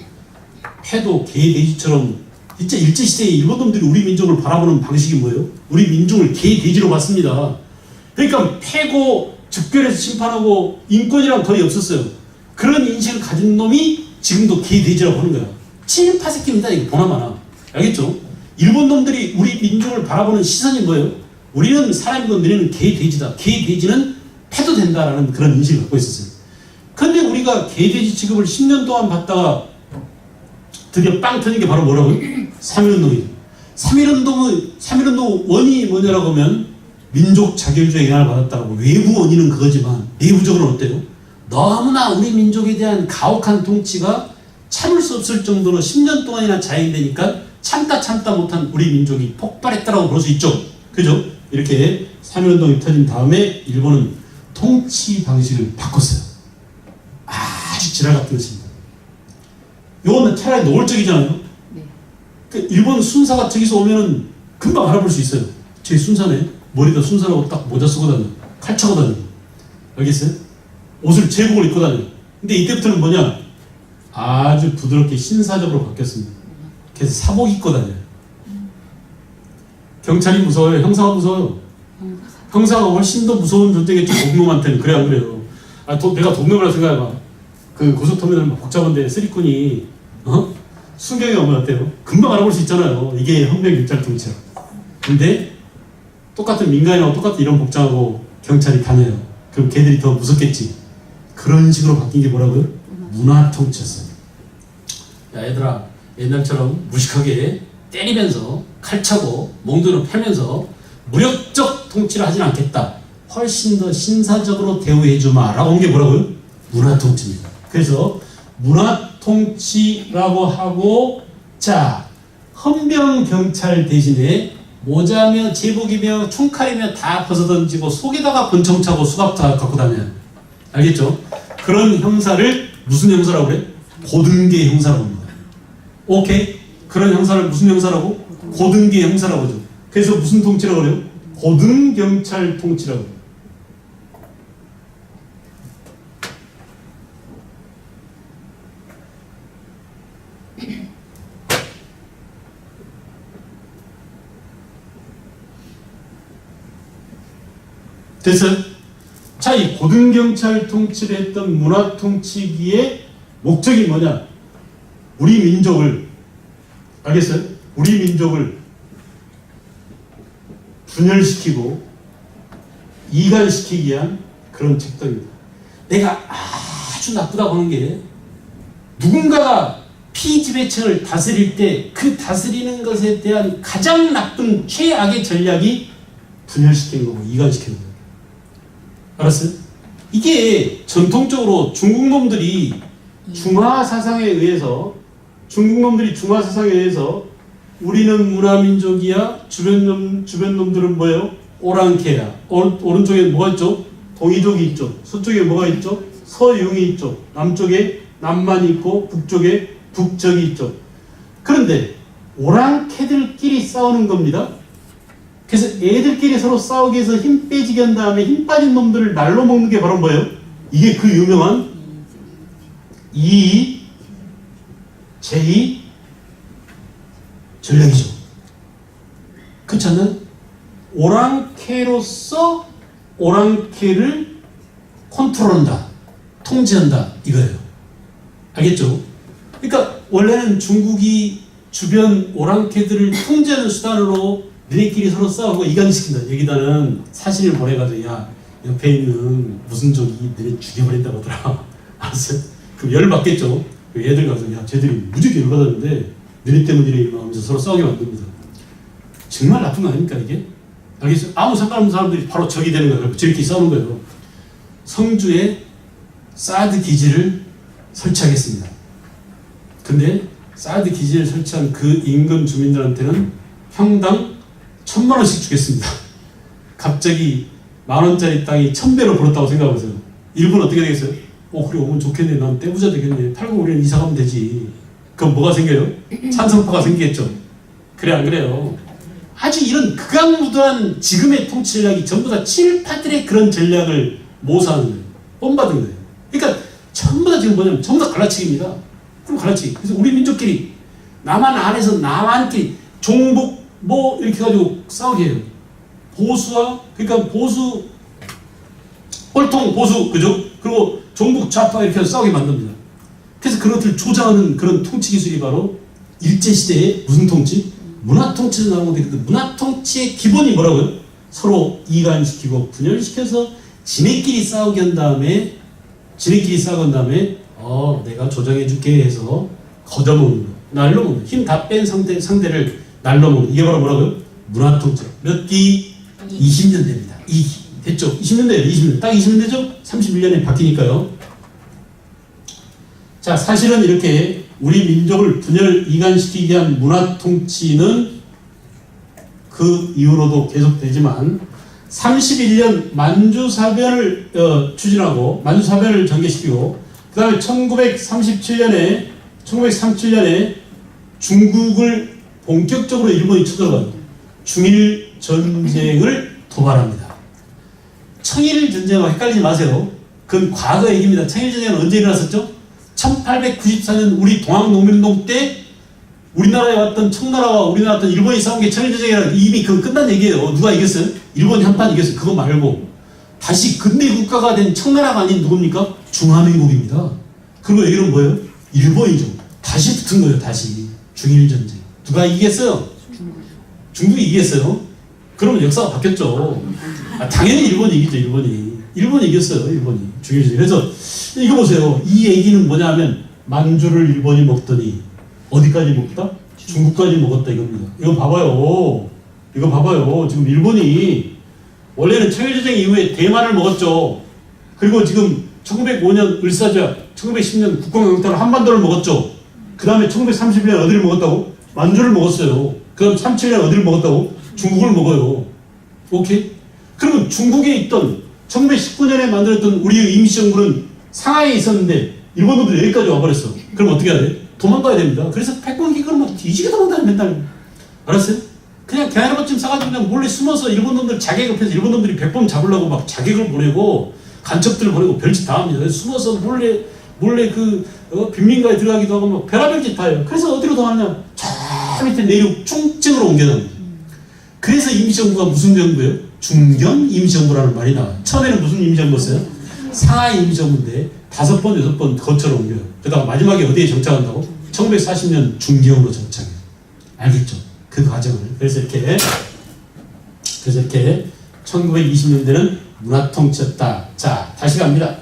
패도 개 돼지처럼 진짜 일제시대에 일본 놈들이 우리 민족을 바라보는 방식이 뭐예요? 우리 민족을 개 돼지로 봤습니다. 그러니까 패고 즉결해서 심판하고 인권이랑 거의 없었어요. 그런 인식을 가진 놈이 지금도 개 돼지라고 하는 거야. 친일파새끼입니다. 이거 보나마나. 알겠죠? 일본 놈들이 우리 민족을 바라보는 시선이 뭐예요? 우리는 사람이고 너희는 개돼지다. 개돼지는 패도 된다라는 그런 인식을 갖고 있었어요. 근데 우리가 개돼지 취급을 10년 동안 받다가 드디어 빵 터진 게 바로 뭐라고요? 3.1운동이죠. 3.1운동 원인이 뭐냐라고 하면 민족 자결주의 영향을 받았다고. 외부 원인은 그거지만 내부적으로는 어때요? 너무나 우리 민족에 대한 가혹한 통치가 참을 수 없을 정도로 10년 동안이나 자행되니까 참다 못한 우리 민족이 폭발했다라고 볼 수 있죠. 그죠? 이렇게 3.1운동이 터진 다음에 일본은 통치 방식을 바꿨어요. 아주 지랄 같은 것입니다. 요거는 차라리 노골적이잖아요. 네. 그 일본 순사가 저기서 오면은 금방 알아볼 수 있어요. 제 순사네. 머리도 순사라고 딱 모자 쓰고 다녀. 칼 차고 다녀. 알겠어요? 옷을 제복을 입고 다녀. 근데 이때부터는 뭐냐? 아주 부드럽게 신사적으로 바뀌었습니다. 그래서 사복 입고 다녀요. 경찰이 무서워요? 형사가 무서워요? 형사가 훨씬 더 무서운 존재겠죠. 도둑놈한테는. 그래 안 그래요? 내가 도둑놈이라고 생각해봐. 그 고속터미널 복잡한데 쓰리꾼이 순경이 오면 어때요? 금방 알아볼 수 있잖아요. 이게 헌병경찰 통치야. 근데 똑같은 민간인하고 똑같은 이런 복장하고 경찰이 다녀요. 그럼 걔들이 더 무섭겠지. 그런 식으로 바뀐 게 뭐라고요? 문화 통치였어요. 야 얘들아, 옛날처럼 무식하게 때리면서 칼차고 몽둥이로 패면서 무력적 통치를 하진 않겠다. 훨씬 더 신사적으로 대우해주마 라고 한 게 뭐라고요? 문화 통치입니다. 그래서 문화 통치라고 하고, 자, 헌병 경찰 대신에 모자며 제복이며 총칼이며 다 벗어던지고 속에다가 권총 차고 수갑 다 갖고 다녀요. 알겠죠? 그런 형사를 무슨 형사라고 그래? 고등계 형사라고 합니다. 오케이? 그런 형사를 무슨 형사라고? 고등계 형사라고 하죠. 그래서 무슨 통치라고 그래요? 고등경찰 통치라고 해요. 됐어요? 자, 이 고등경찰 통치를 했던 문화 통치기의 목적이 뭐냐? 우리 민족을, 알겠어요? 우리 민족을 분열시키고 이간시키기 위한 그런 책들입니다. 내가 아주 나쁘다고 하는 게, 누군가가 피지배층을 다스릴 때 그 다스리는 것에 대한 가장 나쁜 최악의 전략이 분열시키는 거고 이간시키는 거예요. 알았어요? 이게 전통적으로 중국 놈들이 중화 사상에 의해서 우리는 문화민족이야, 주변 놈들은 뭐예요? 오랑캐야. 오른쪽에 뭐가 있죠? 동이족이 있죠. 서쪽에 뭐가 있죠? 서융이 있죠. 남쪽에 남만이 있고 북쪽에 북적이 있죠. 그런데 오랑캐들끼리 싸우는 겁니다. 그래서 애들끼리 서로 싸우게 해서 힘 빼지게 한 다음에 힘 빠진 놈들을 날로 먹는 게 바로 뭐예요? 이게 그 유명한 이 제2 전략이죠. 그렇지 않나요? 오랑캐로서 오랑캐를 컨트롤한다, 통제한다, 이거예요. 알겠죠? 그러니까 원래는 중국이 주변 오랑캐들을 통제하는 수단으로 너네끼리 서로 싸우고 이간시킨다. 여기다는 사진을 보내가지고, 야, 옆에 있는 무슨 족이 너네 죽여버린다고 하더라. 알았어요? 그럼 열받겠죠? 얘들 가서, 야, 쟤들이 무지하게 열받았는데 너네 때문이래 하면서 서로 싸우게 만듭니다. 정말 나쁜 거 아닙니까 이게? 알겠어요? 아무 상관없는 사람들이 바로 적이 되는 거예요. 저렇게 싸우는 거예요. 성주에 사드 기지를 설치하겠습니다. 근데 사드 기지를 설치한 그 인근 주민들한테는 평당 1,000만 원씩 주겠습니다. 갑자기 10,000원짜리 땅이 1,000배로 벌었다고 생각해보세요. 일본 어떻게 되겠어요? 그래 오면 좋겠네. 난 떼부자 되겠네. 팔고 우리는 이사 가면 되지. 그럼 뭐가 생겨요? 찬성파가 생기겠죠. 그래 안 그래요? 아주 이런 극악무도한 지금의 통치 전략이 전부 다 친일파들의 그런 전략을 모사하는 거예요. 본받은 거예요. 그러니까 전부 다 지금 뭐냐면 전부 다 갈라치기입니다. 그럼 갈라치기. 그래서 우리 민족끼리 남한 안에서 남한끼리 종북 뭐 이렇게 가지고 싸우게 해요. 보수와, 그러니까 보수 꼴통 보수, 그죠? 그리고 종북 좌파 이렇게 해서 싸우게 만듭니다. 그래서 그것을 조장하는 그런 통치 기술이 바로 일제시대에 무슨 통치? 문화통치에서 나온 건데, 그 문화통치의 기본이 뭐라고요? 서로 이간시키고 분열시켜서 지네끼리 싸우게 한 다음에 내가 조정해줄게 해서 거저먹는 거, 날로 먹는, 힘 다 뺀 상대를 날로 먹는, 이게 바로 뭐라고요? 문화통치. 몇 기? 20년대입니다. 됐죠? 20년대예요. 20년. 딱 20년대죠? 31년에 바뀌니까요. 자, 사실은 이렇게 우리 민족을 분열 이간시키게 한 문화통치는 그 이후로도 계속되지만 31년 만주사변을 추진하고 만주사변을 전개시키고 그 다음에 1937년에 중국을 본격적으로 일본이 쳐들어가요. 중일전쟁을 도발합니다. 청일전쟁과 헷갈리지 마세요. 그건 과거 얘기입니다. 청일전쟁은 언제 일어났었죠? 1894년 우리 동학농민운동 때 우리나라에 왔던 청나라와 우리나라 왔던 일본이 싸운 게 청일전쟁이라 이미 그건 끝난 얘기예요. 누가 이겼어요? 일본이 한판 이겼어요. 그거 말고 다시 근대 국가가 된 청나라가 아닌 누굽니까? 중화민국입니다. 그리고 여기는 뭐예요? 일본이죠. 다시 붙은 거예요. 다시 중일전쟁. 누가 이겼어요? 중국이 이겼어요. 그러면 역사가 바뀌었죠. 당연히 일본이 이기죠. 일본이 이겼어요. 일본이 중일전쟁. 그래서 이거 보세요. 이 얘기는 뭐냐면 만주를 일본이 먹더니 어디까지 먹었다? 중국까지 먹었다 이겁니다. 이거 봐봐요. 지금 일본이 원래는 청일전쟁 이후에 대만을 먹었죠. 그리고 지금 1905년 을사조약, 1910년 국공영토를 한반도를 먹었죠. 그 다음에 1931년 어디를 먹었다고? 만주를 먹었어요. 그 다음 37년 어디를 먹었다고? 중국을 먹어요. 오케이? 그러면 중국에 있던 1919년에 만들었던 우리의 임시정부는 상하이에 있었는데 일본 놈들이 여기까지 와버렸어. 그럼 어떻게 해야 돼? 도망가야 됩니다. 그래서 패권기근을 막 뒤지게 도망다니 맨날. 알았어요? 그냥 개나리밭쯤 싸가지고 그냥 몰래 숨어서 일본 놈들 자객업해서 일본 놈들이 백범 잡으려고 막 자객을 보내고 간첩들을 보내고 별짓 다 합니다. 그래서 숨어서 몰래 빈민가에 들어가기도 하고 막 별의별 짓 다 해요. 그래서 어디로 도망가냐? 저 밑에 내륙 충청으로 옮겨납니다. 그래서 임시정부가 무슨 정부예요? 중견 임시정부라는 말이 나와요. 처음에는 무슨 임시정부였어요? 상하이 임시정부인데 5번, 6번 거쳐로 옮겨요. 그다음 마지막에 어디에 정착한다고? 1940년 중기형으로 정착해요. 알겠죠? 그 과정을. 그래서 이렇게 1920년대는 문화통치였다. 자, 다시 갑니다.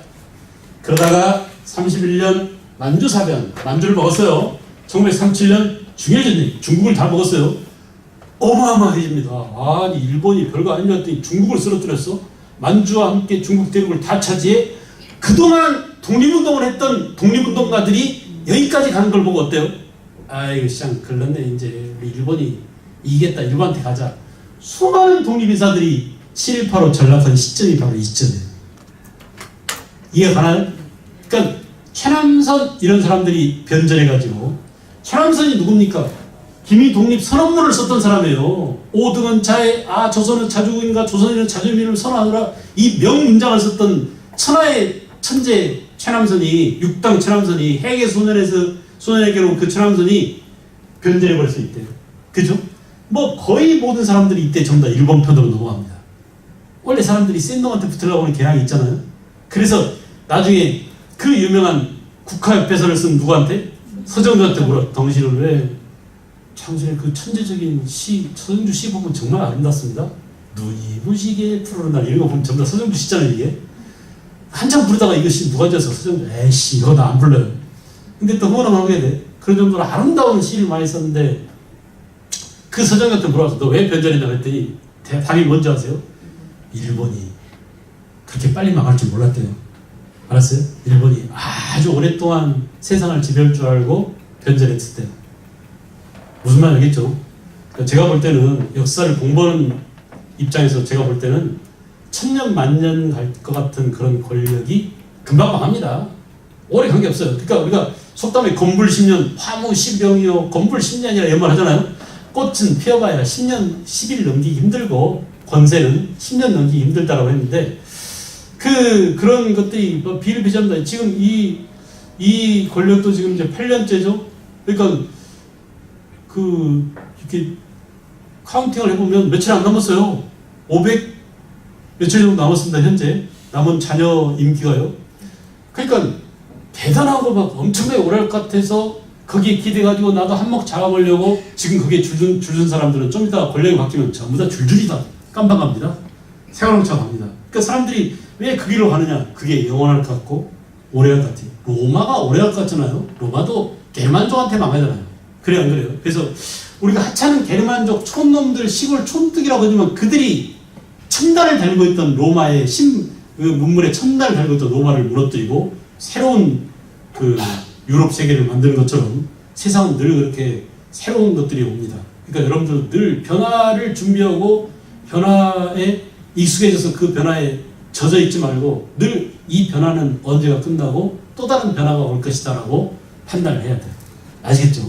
그러다가 31년 만주사변, 만주를 먹었어요. 1937년 중일전쟁, 중국을 다 먹었어요. 어마어마해집니다. 아니 일본이 별거 아닌 줄 알았더니 중국을 쓰러뜨렸어. 만주와 함께 중국 대륙을 다 차지해. 그동안 독립운동을 했던 독립운동가들이 여기까지 가는 걸 보고 어때요? 아이고 시장 글렀네. 이제 우리 일본이 이기겠다. 일본한테 가자. 수많은 독립인사들이 7.18로 전락한 시점이 바로 이 시점이에요. 이해가 가나요? 그러니까 최남선 이런 사람들이 변절해가지고, 최남선이 누굽니까? 김이 독립선언문을 썼던 사람이에요. 5등은 자해, 조선은 자주국인과 조선인은 자주민을 선언하노라, 이 명문장을 썼던 천하의 천재 최남선이, 6당 최남선이, 해계 소년에게로 그 최남선이 변절해버렸을 때, 그죠? 뭐 거의 모든 사람들이 이때 전부 다 일본 편으로 넘어갑니다. 원래 사람들이 센 놈한테 붙으려고 하는 경향이 있잖아요. 그래서 나중에 그 유명한 국화역배설을 쓴 누구한테? 서정주한테 물어. 당신은 왜 창순의 그 천재적인 시, 서정주 시 보면 정말 아름답습니다. 눈이 부시게 푸르는 날, 이런 거 보면 전부 다 서정주 시잖아요. 이게 한참 부르다가 이것이 누가 져서 서정주, 에이씨 이거 나 안 불러요. 근데 또 흥원을 하게 돼. 그런 정도로 아름다운 시를 많이 썼는데, 그 서정주한테 물어봐서 너 왜 변절했냐 그랬더니 답이 뭔지 아세요? 일본이 그렇게 빨리 망할 줄 몰랐대요. 알았어요? 일본이 아주 오랫동안 세상을 지배할 줄 알고 변절했을 때. 무슨 말 알겠죠? 제가 볼 때는 역사를 공부하는 입장에서 제가 볼 때는 천년 만년 갈 것 같은 그런 권력이 금방 망합니다. 오래 관계 없어요. 그러니까 우리가 속담에 건불 10년 화무 10병이요 건불 10년이라 이런 말 하잖아요. 꽃은 피어봐야 10년 10일 넘기기 힘들고 권세는 10년 넘기기 힘들다라고 했는데, 그런 것들이 비일비재합니다. 지금 이 권력도 지금 이제 8년째죠. 그러니까 이렇게 카운팅을 해보면 며칠 안 남았어요. 500 며칠 정도 남았습니다. 현재 남은 자녀 임기가요. 그러니까 대단하고 막 엄청나게 오래 할 것 같아서 거기에 기대가지고 나도 한몫 잡아보려고 지금 거기에 줄선 사람들은 좀 이따 권력이 바뀌면 전부 다 줄줄이 다 깜빡합니다. 세월호처럼 합니다. 그러니까 사람들이 왜 그 길로 가느냐? 그게 영원할 것 같고 오래 할 것 같아요. 로마가 오래 할 것 같잖아요. 로마도 게르만족한테 망하잖아요. 그래요, 안 그래요? 그래서 우리가 하찮은 게르만족 촌놈들 시골 촌뜨기라고 하지만 그들이 첨단을 달고 있던 로마의 그 문물에 첨단을 달고 있던 로마를 무너뜨리고 새로운 그 유럽 세계를 만드는 것처럼 세상은 늘 그렇게 새로운 것들이 옵니다. 그러니까 여러분들은 늘 변화를 준비하고 변화에 익숙해져서 그 변화에 젖어 있지 말고 늘 이 변화는 언제가 끝나고 또 다른 변화가 올 것이다 라고 판단을 해야 돼요. 아시겠죠?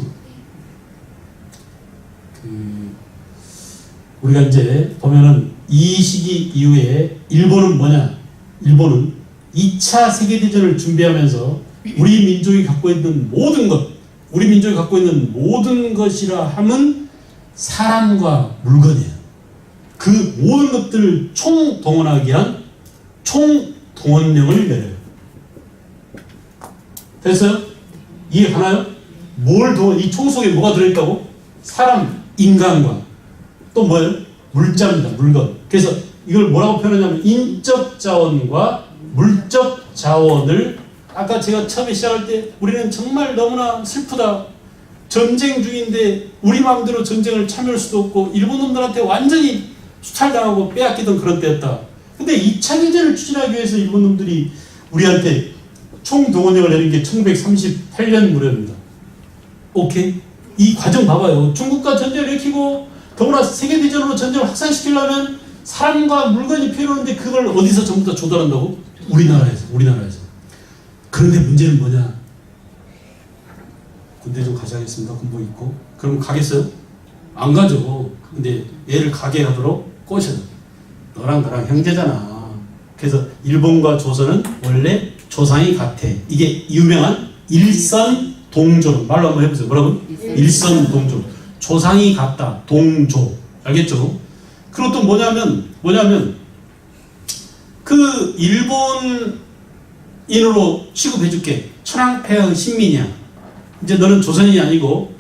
우리가 이제 보면은 이 시기 이후에 일본은 뭐냐? 일본은 2차 세계대전을 준비하면서 우리 민족이 갖고 있는 모든 것, 우리 민족이 갖고 있는 모든 것이라 함은 사람과 물건이에요. 그 모든 것들을 총동원하기 위한 총동원령을 내려요. 됐어요? 이해 가나요? 이 총 속에 뭐가 들어있다고? 사람, 인간과 또 뭐예요? 물자입니다. 물건. 그래서 이걸 뭐라고 표현하냐면 인적 자원과 물적 자원을 아까 제가 처음에 시작할 때 우리는 정말 너무나 슬프다. 전쟁 중인데 우리 마음대로 전쟁을 참여할 수도 없고 일본 놈들한테 완전히 수탈당하고 빼앗기던 그런 때였다. 근데 2차 대전을 추진하기 위해서 일본 놈들이 우리한테 총동원령을 내린 게 1938년 무렵입니다. 오케이? 이 과정 봐봐요. 중국과 전쟁을 일으키고 더구나 세계대전으로 전쟁을 확산시키려면 사람과 물건이 필요한데 그걸 어디서 전부 다 조달한다고? 우리나라에서. 그런데 문제는 뭐냐? 군대 좀 가셔야겠습니다. 군복 입고. 그럼 가겠어요? 안 가죠. 근데 얘를 가게 하도록 꼬셔요. 너랑 나랑 형제잖아. 그래서 일본과 조선은 원래 조상이 같아. 이게 유명한 일선동조. 말로 한번 해보세요. 뭐라고? 일선동조. 조상이 같다. 동조. 알겠죠? 그리고 또 뭐냐면 그 일본인으로 취급해줄게. 천황폐하의 신민이야. 이제 너는 조선인이 아니고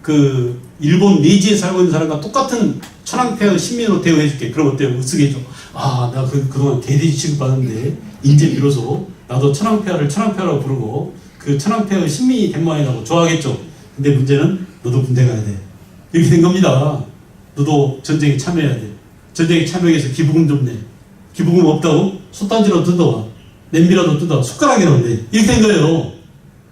그 일본 내지에 살고 있는 사람과 똑같은 천황폐하의 신민으로 대우해줄게. 그럼 어때요? 으쓱 해줘. 아, 나 그동안 대대지 취급받는데 이제 비로소 나도 천황폐하라고 부르고 그 천황폐하의 신민이 된 모양이라고 좋아하겠죠. 근데 문제는 너도 군대 가야 돼. 이렇게 된 겁니다. 너도 전쟁에 참여해야 돼. 전쟁에 참여하기 위해서 기부금 좀 내. 기부금 없다고? 솥단지라도 뜯어와. 냄비라도 뜯어와. 숟가락이라도 내. 이렇게 된 거예요.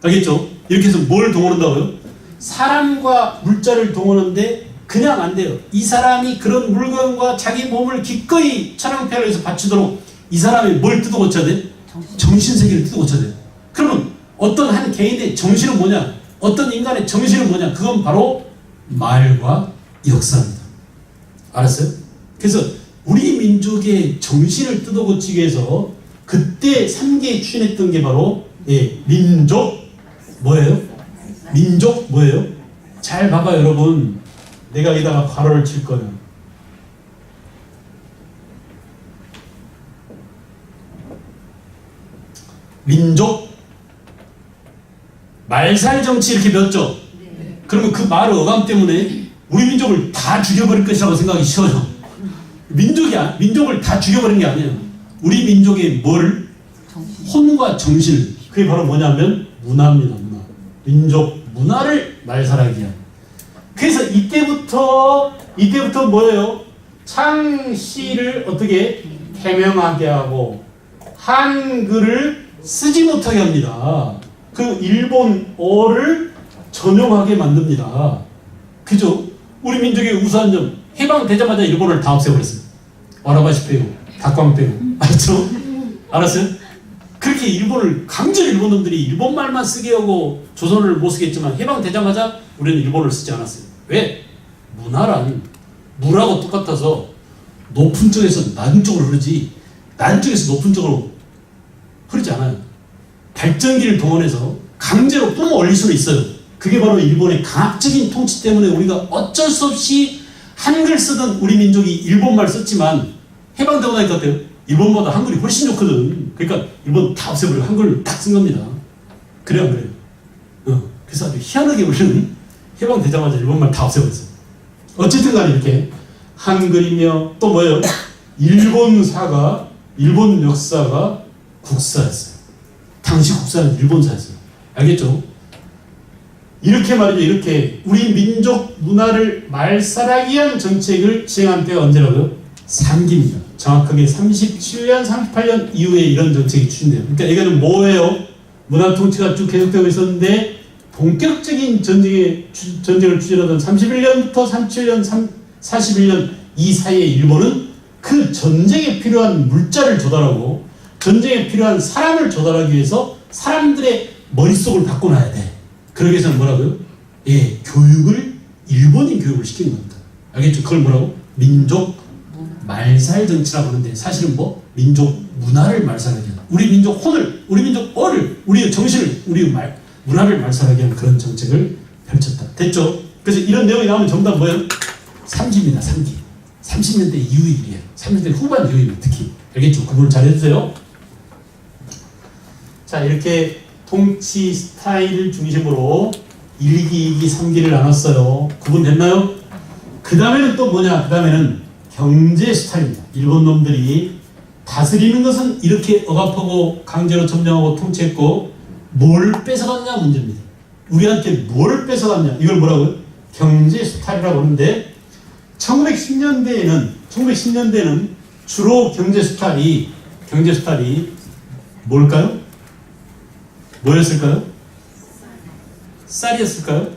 알겠죠? 이렇게 해서 뭘 동원한다고요? 사람과 물자를 동원하는데 그냥 안 돼요. 이 사람이 그런 물건과 자기 몸을 기꺼이 천황폐하를 위해서 바치도록 이 사람이 뭘 뜯어 고쳐야 돼? 정신세계를 뜯어 고쳐야 돼요. 그러면 어떤 한 개인의 정신은 뭐냐? 어떤 인간의 정신은 뭐냐? 그건 바로 말과 역사입니다. 알았어요? 그래서 우리 민족의 정신을 뜯어 고치기 위해서 그때 3개에 추진했던 게 바로 민족 뭐예요? 민족 뭐예요? 잘 봐봐 여러분. 내가 여기다가 괄호를 칠 거예요. 민족 말살 정치 이렇게 배웠죠? 네. 그러면 그 말 어감 때문에 우리 민족을 다 죽여버릴 것이라고 생각이 쉬워요. 민족을 다 죽여버린 게 아니에요. 우리 민족의 뭘? 혼과 정신. 그게 바로 뭐냐면 문화입니다. 문화. 민족 문화를 말살하기 위한. 그래서 이때부터 뭐예요? 창씨를 어떻게 해명하게 하고 한글을 쓰지 못하게 합니다. 그 일본어를 전용하게 만듭니다. 그죠? 우리 민족의 우수한 점, 해방되자마자 일본어를 다 없애버렸어요. 와라바시 빼고 닭광 빼고. 알았죠? 알았어요? 그렇게 강제로 일본 놈들이 일본말만 쓰게 하고 조선어를 못 쓰겠지만 해방되자마자 우리는 일본어를 쓰지 않았어요. 왜? 문화란 물하고 똑같아서 높은 쪽에서 낮은 쪽으로 흐르지 낮은 쪽에서 높은 쪽으로 흐르지 않아요. 발전기를 동원해서 강제로 뿜어 올릴 수는 있어요. 그게 바로 일본의 강압적인 통치 때문에 우리가 어쩔 수 없이 한글 쓰던 우리 민족이 일본말 썼지만 해방되고 나니까 어때요? 일본보다 한글이 훨씬 좋거든. 그러니까 일본 다 없애버리고 한글을 딱 쓴 겁니다. 그래요, 안 그래요? 그래서 그래서 아주 희한하게 우리는 해방되자마자 일본말 다 없애버렸어요. 어쨌든 간에 이렇게 한글이며 또 뭐예요? 일본사가, 일본 역사가 국사였어요. 당시 국사는 일본사였어요. 알겠죠? 이렇게 말이죠. 이렇게 우리 민족 문화를 말살하기 위한 정책을 시행한 때가 언제라고요? 3기입니다. 정확하게 37년, 38년 이후에 이런 정책이 추진돼요. 그러니까 이거는 뭐예요? 문화 통치가 쭉 계속되고 있었는데 본격적인 전쟁을 추진하던 31년부터 37년, 41년 이 사이에 일본은 그 전쟁에 필요한 물자를 조달하고 전쟁에 필요한 사람을 조달하기 위해서 사람들의 머릿속을 바꿔놔야 돼. 그러기 위해서는 뭐라고요? 예, 교육을, 일본인 교육을 시키는 겁니다. 알겠죠? 그걸 뭐라고? 민족 말살 정치라고 하는데 사실은 뭐? 민족 문화를 말살하게 하는, 우리 민족 혼을, 우리 민족 어를, 우리의 정신을, 우리 문화를 말살하게 하는 그런 정책을 펼쳤다. 됐죠? 그래서 이런 내용이 나오면 전부 다 뭐예요? 3기입니다. 3기. 30년대 이후 일이에요. 30년대 후반 이후입니다. 특히. 알겠죠? 구분을 잘 해주세요. 자, 이렇게 통치 스타일 중심으로 1기, 2기, 3기를 나눴어요. 구분됐나요? 그 다음에는 또 뭐냐? 그 다음에는 경제 스타일입니다. 일본 놈들이 다스리는 것은 이렇게 억압하고 강제로 점령하고 통치했고 뭘 뺏어갔냐 문제입니다. 우리한테 뭘 뺏어갔냐? 이걸 뭐라고요? 경제 스타일이라고 하는데 1910년대에는 주로 경제 스타일이 뭘까요? 뭐였을까요? 쌀이었을까요?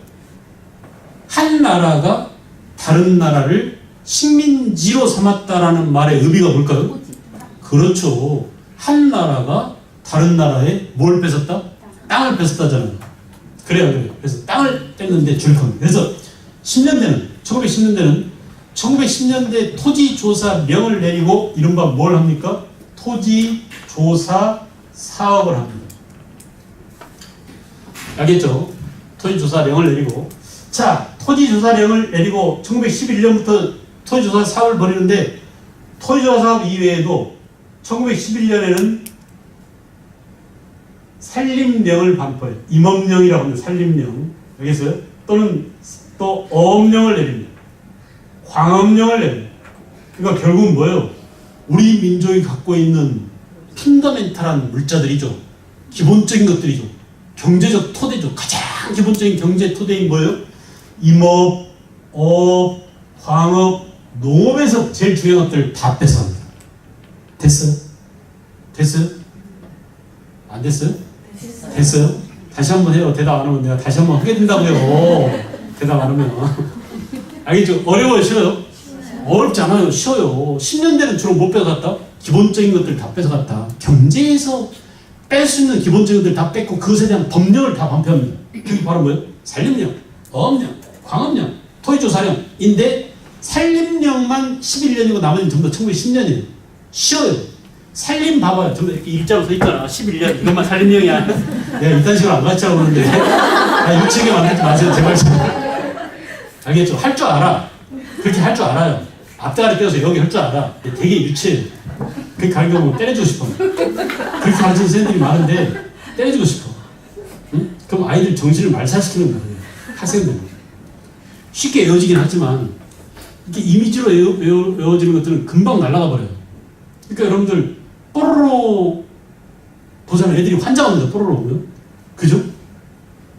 한 나라가 다른 나라를 식민지로 삼았다라는 말의 의미가 뭘까요? 그렇죠. 한 나라가 다른 나라에 뭘 뺏었다? 땅을 뺏었다잖아요. 그래요. 그래서 땅을 뺐는데 줄겁니다. 그래서 1910년대는 토지조사령을 내리고 이른바 뭘 합니까? 토지조사 사업을 합니다. 알겠죠? 토지조사령을 내리고, 자, 토지조사령을 내리고 1911년부터 토지조사 사업을 벌이는데 토지조사 사업 이외에도 1911년에는 산림령을 반포해요. 임업령이라고 하는 산림령. 알겠어요? 또는 또 어업령을 내립니다. 광업령을 내립니다. 그러니까 결국은 뭐예요? 우리 민족이 갖고 있는 펀더멘탈한 물자들이죠. 기본적인 것들이죠. 경제적 토대죠. 가장 기본적인 경제 토대인 뭐예요? 임업, 어업, 광업, 농업에서 제일 중요한 것들 다 뺏어갑니다. 됐어요? 안 됐어요? 됐어요? 다시 한번 해요. 대답 안 하면 내가 다시 한번 하게 된다고요. 대답 안 하면. 알겠죠? 어려워요? 쉬워요? 어렵지 않아요. 쉬워요. 10년대는 주로 못 뺏어갔다? 기본적인 것들 다 뺏어갔다. 경제에서 뺄 수 있는 기본적인 것들 다 뺏고 그것에 대한 법령을 다 반표합니다. 그게 바로 뭐예요? 산림령, 어업령, 광업령, 토지조사령인데 산림령만 11년이고 나머지는 전부 다 1910년이에요. 쉬워요. 산림 봐봐요. 전부 이렇게 일자로 서 있잖아. 11년. 이것만 산림령이야. 내가 이딴 식으로 안 가르치라고 그러는데 유치하게 만들지 마세요. 제발. 알겠죠? 할 줄 알아. 그렇게 할 줄 알아요. 앞대가리 떼어서 여기 할 줄 알아. 되게 유치해요. 그렇게 가르쳐보면 때려주고 싶어. 그렇게 가르치는 선생님들이 많은데 때려주고 싶어. 응? 그럼 아이들 정신을 말살시키는 거예요. 학생들. 쉽게 외워지긴 하지만 이렇게 이미지로 외워지는 것들은 금방 날아가 버려요. 그러니까 여러분들 뽀로로 보잖아요. 애들이 환장합니다. 뽀로로 보면. 그죠?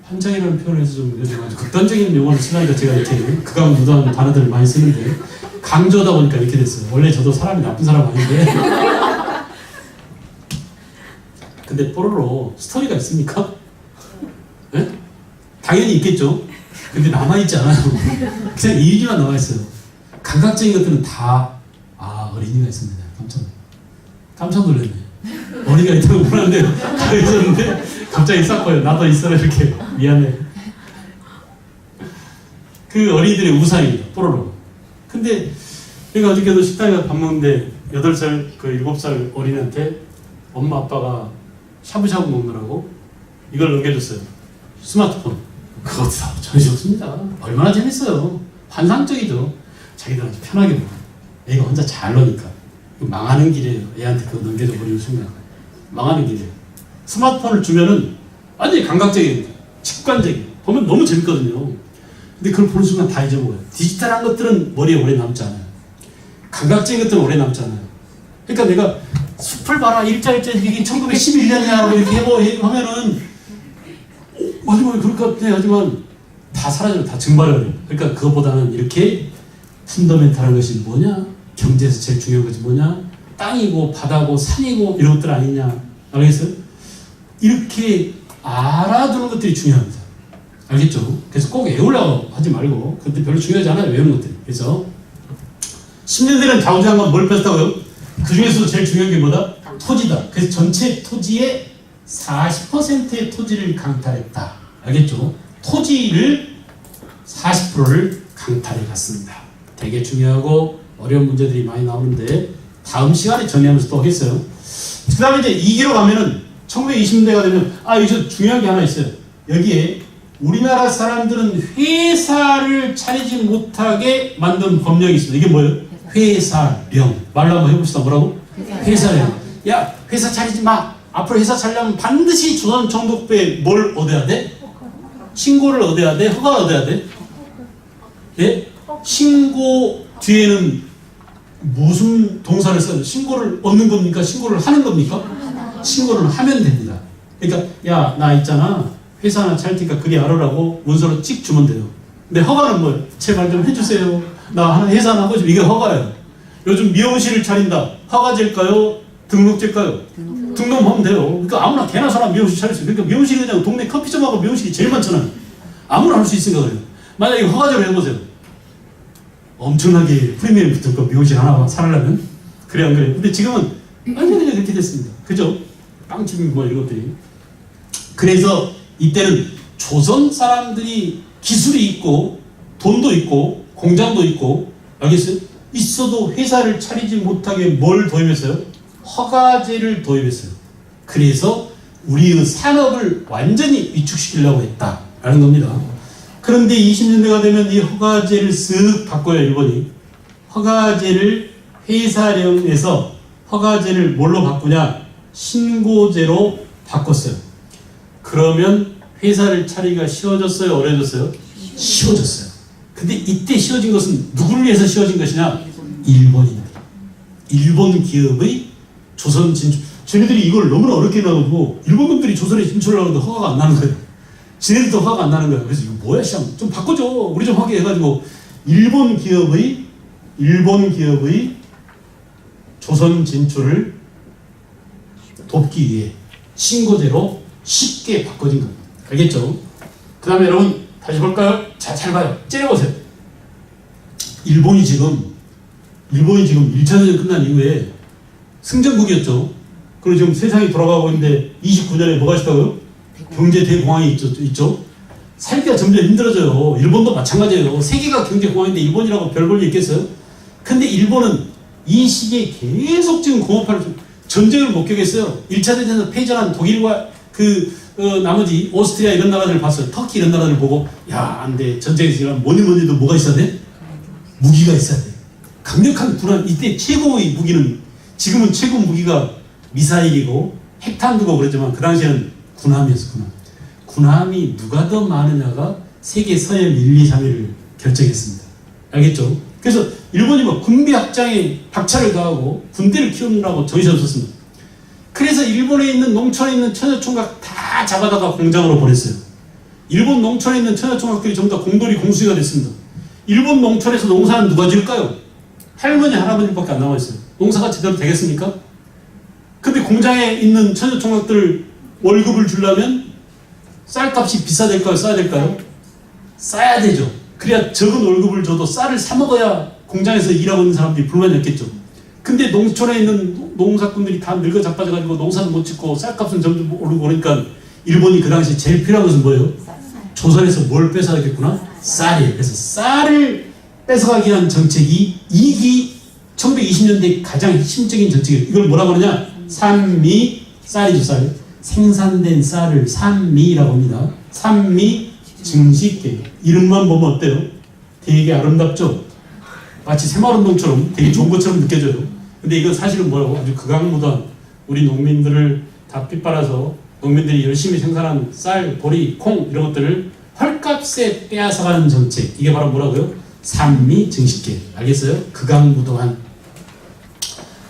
환장이라는 표현을 해서 좀 요즘 아주 극단적인 용어를 쓰니까 제가 이렇게 극강 무도한 단어들을 많이 쓰는데 강조하다 보니까 이렇게 됐어요. 원래 저도 사람이 나쁜 사람 아닌데 근데 뽀로로 스토리가 있습니까? 네? 당연히 있겠죠. 근데 남아있지 않아요. 그냥 이미지만 남아있어요. 감각적인 것들은 다 어린이가 있습니다. 깜짝 놀랐네. 어린이가 있다고 몰랐는데 다 있었는데 갑자기 싹 보여. 나도 있어라 이렇게. 미안해. 그 어린이들의 우상입니다. 뽀로로. 근데 내가 어저께도 식당에 가서 밥 먹는데 8살, 7살 어린이한테 엄마 아빠가 샤브샤브 먹느라고 이걸 넘겨줬어요. 스마트폰. 그것도 다 정신없습니다. 얼마나 재밌어요. 환상적이죠. 자기들한테 편하게 먹어. 애가 혼자 잘 노니까. 망하는 길이에요. 애한테 그거 넘겨줘 버리는 순간. 망하는 길이에요. 스마트폰을 주면은 완전히 감각적입니다. 직관적이에요. 보면 너무 재밌거든요. 근데 그걸 보는 순간 다 잊어먹어요. 디지털한 것들은 머리에 오래 남지 않아요. 감각적인 것들은 오래 남지 않아요. 그러니까 내가 숲을 봐라, 일자일자 이게 1911년이야 이렇게 하면은 마지막에 그럴 것 같아. 하지만 다 사라져요. 다 증발해요. 그러니까 그것보다는 이렇게 펀더멘탈한 것이 뭐냐? 경제에서 제일 중요한 것이 뭐냐? 땅이고 바다고 산이고 이런 것들 아니냐? 알겠어요? 이렇게 알아두는 것들이 중요합니다. 알겠죠? 그래서 꼭 외우려고 하지 말고, 그것도 별로 중요하지 않아요. 외우는 것들이. 그래서 10년 대는 좌우지간과 뭘 뺐다고요? 그 중에서도 제일 중요한 게 뭐다? 토지다. 그래서 전체 토지의 40%의 토지를 강탈했다. 알겠죠? 토지를 40%를 강탈해 갔습니다. 되게 중요하고 어려운 문제들이 많이 나오는데 다음 시간에 정리하면서 또 하겠어요. 그 다음에 이제 2기로 가면은 1920년대가 되면 여기서 중요한 게 하나 있어요. 여기에 우리나라 사람들은 회사를 차리지 못하게 만든 법령이 있습니다. 이게 뭐예요? 회사령. 말로 한번 해봅시다. 뭐라고? 회사령. 야, 회사 차리지 마. 앞으로 회사 차리려면 반드시 조선총독부에 뭘 얻어야 돼? 신고를 얻어야 돼? 허가를 얻어야 돼? 예? 신고 뒤에는 무슨 동사를 써요? 신고를 얻는 겁니까? 신고를 하는 겁니까? 신고를 하면 됩니다. 그러니까 야, 나 있잖아. 회사 하나 차릴 테니까 그리 알아라고 문서로 찍 주면 돼요. 근데 허가는 뭐예요? 제발 좀 해주세요. 나 하나 회사 하나 하고 싶어. 이게 허가예요. 요즘 미용실을 차린다. 허가제일까요? 등록제일까요? 등록하면 돼요. 그러니까 아무나 개나 사람 미용실 차릴 수 있어요. 그러니까 미용실이 그냥 동네 커피숍하고 미용실이 제일 많잖아요. 아무나 할 수 있으니까 그래요. 만약에 허가제로 해보세요. 엄청나게 프리미엄 붙을 거 미용실 하나 살려면 그래 안 그래요? 근데 지금은 완전히 그렇게 됐습니다. 그죠? 빵집 뭐 이런 것들이. 그래서 이때는 조선 사람들이 기술이 있고 돈도 있고 공장도 있고 알겠어요? 있어도 회사를 차리지 못하게 뭘 도입했어요? 허가제를 도입했어요. 그래서 우리의 산업을 완전히 위축시키려고 했다라는 겁니다. 그런데 20년대가 되면 이 허가제를 쓱 바꿔요. 일본이. 허가제를 회사령에서 허가제를 뭘로 바꾸냐? 신고제로 바꿨어요. 그러면 회사를 차리기가 쉬워졌어요? 어려워졌어요? 쉬워졌어요. 근데 이때 쉬워진 것은 누구를 위해서 쉬워진 것이냐? 일본입니다. 일본 기업의 조선 진출. 쟤네들이 이걸 너무나 어렵게 놔두고 일본 놈들이 조선에 진출하려고 해도 허가가 안 나는 거예요. 쟤네들도 허가가 안 나는 거예요. 그래서 이거 뭐야 시험 좀 바꿔줘. 우리 좀 하게 해가지고 일본 기업의 조선 진출을 돕기 위해 신고제로 쉽게 바꿔진 겁니다. 알겠죠? 그 다음에 여러분 다시 볼까요? 자, 잘 봐요. 째려보세요. 일본이 지금 1차 대전 끝난 이후에 승전국이었죠. 그리고 지금 세상이 돌아가고 있는데 29년에 뭐가 있다고요? 경제 대공황이 있죠. 살기가 점점 힘들어져요. 일본도 마찬가지예요. 세계가 경제 공황인데 일본이라고 별 볼 일 있겠어요? 근데 일본은 이 시기에 계속 지금 공업화를 전쟁을 목격했어요. 1차 대전에서 패전한 독일과 나머지 오스트리아 이런 나라들을 봤어요. 터키 이런 나라들을 보고 야, 안 돼. 전쟁에서 일어나면 뭐니도 뭐가 있어야 돼? 무기가 있어야 돼. 강력한 군함. 이때 최고의 무기는 지금은 최고 무기가 미사일이고 핵탄두고 그랬지만 그 당시에는 군함이었어. 군함이 누가 더 많으냐가 세계 서해 1, 2, 3위를 결정했습니다. 알겠죠? 그래서 일본이 군비 확장에 박차를 가하고 군대를 키우느라고 정신없었습니다. 그래서 일본에 있는 농촌에 있는 처녀총각 다 잡아다가 공장으로 보냈어요. 일본 농촌에 있는 처녀총각들이 전부 다 공돌이 공수기가 됐습니다. 일본 농촌에서 농사는 누가 지을까요? 할머니 할아버지밖에 안 남아있어요. 농사가 제대로 되겠습니까? 근데 공장에 있는 처녀총각들 월급을 주려면 쌀값이 비싸될까요? 싸야 될까요? 싸야 되죠. 그래야 적은 월급을 줘도 쌀을 사 먹어야 공장에서 일하고 있는 사람들이 불만이 없겠죠. 근데 농촌에 있는 농사꾼들이 다 늙어 자빠져가지고 농사도 못 짓고 쌀값은 점점 오르고 그러니까 일본이 그 당시 제일 필요한 것은 뭐예요? 조선에서 뭘 뺏어가겠구나? 쌀이에요. 그래서 쌀을 뺏어가기 위한 정책이 2기 1920년대 가장 핵심적인 정책이에요. 이걸 뭐라고 하느냐? 산미, 쌀이죠, 쌀. 생산된 쌀을 산미라고 합니다. 산미 증식계. 이름만 보면 어때요? 되게 아름답죠? 마치 새마을운동처럼 되게 좋은 것처럼 느껴져요. 근데 이건 사실은 뭐라고? 아주 극악무도한 우리 농민들을 다 빗발아서 농민들이 열심히 생산한 쌀, 보리, 콩 이런 것들을 헐값에 빼앗아가는 정책. 이게 바로 뭐라고요? 산미 증식계. 알겠어요? 극악무도한.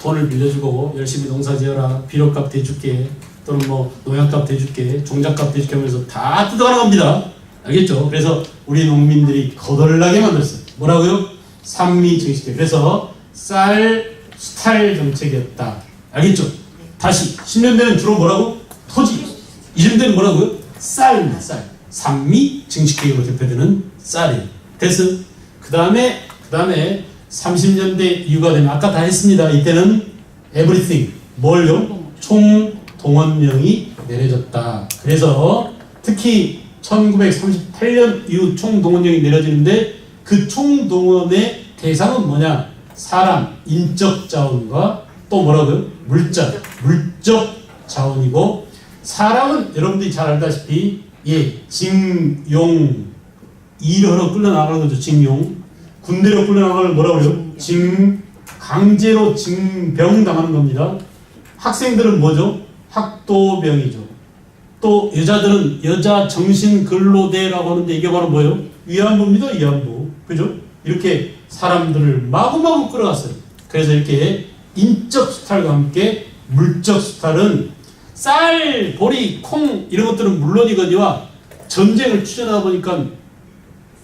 돈을 빌려주고 열심히 농사 지어라. 비료값 대줄게. 또는 뭐 농약값 대줄게. 종잣값 대줄게 하면서 다 뜯어가는 겁니다. 알겠죠? 그래서 우리 농민들이 거덜나게 만들었어요. 뭐라고요? 산미 증식계. 그래서 쌀 수탈 정책이었다. 알겠죠? 다시 10년대는 주로 뭐라고? 토지. 20년대는 뭐라고요? 쌀입니다. 쌀. 산미 증식계로 대표되는 쌀이에요. 됐어? 그 다음에 30년대 이후가 되면 아까 다 했습니다. 이때는 everything. 뭘요? 총동원령이 내려졌다. 그래서 특히 1938년 이후 총동원령이 내려지는데 그 총동원의 대상은 뭐냐? 사람, 인적 자원과 또 뭐라고요? 물적 자원이고 사람은 여러분들이 잘 알다시피 징용 일하러 끌려나가는 거죠. 징용 군대로 끌려나가는 뭐라고 그래요? 강제로 징병당하는 겁니다. 학생들은 뭐죠? 학도병이죠. 또 여자들은 여자 정신근로대라고 하는데 이게 바로 뭐예요? 위안부입니다. 위안부. 그죠? 이렇게 사람들을 마구마구 끌어갔어요. 그래서 이렇게 인적 수탈과 함께 물적 수탈은 쌀, 보리, 콩 이런 것들은 물론이거니와 전쟁을 추진하다 보니까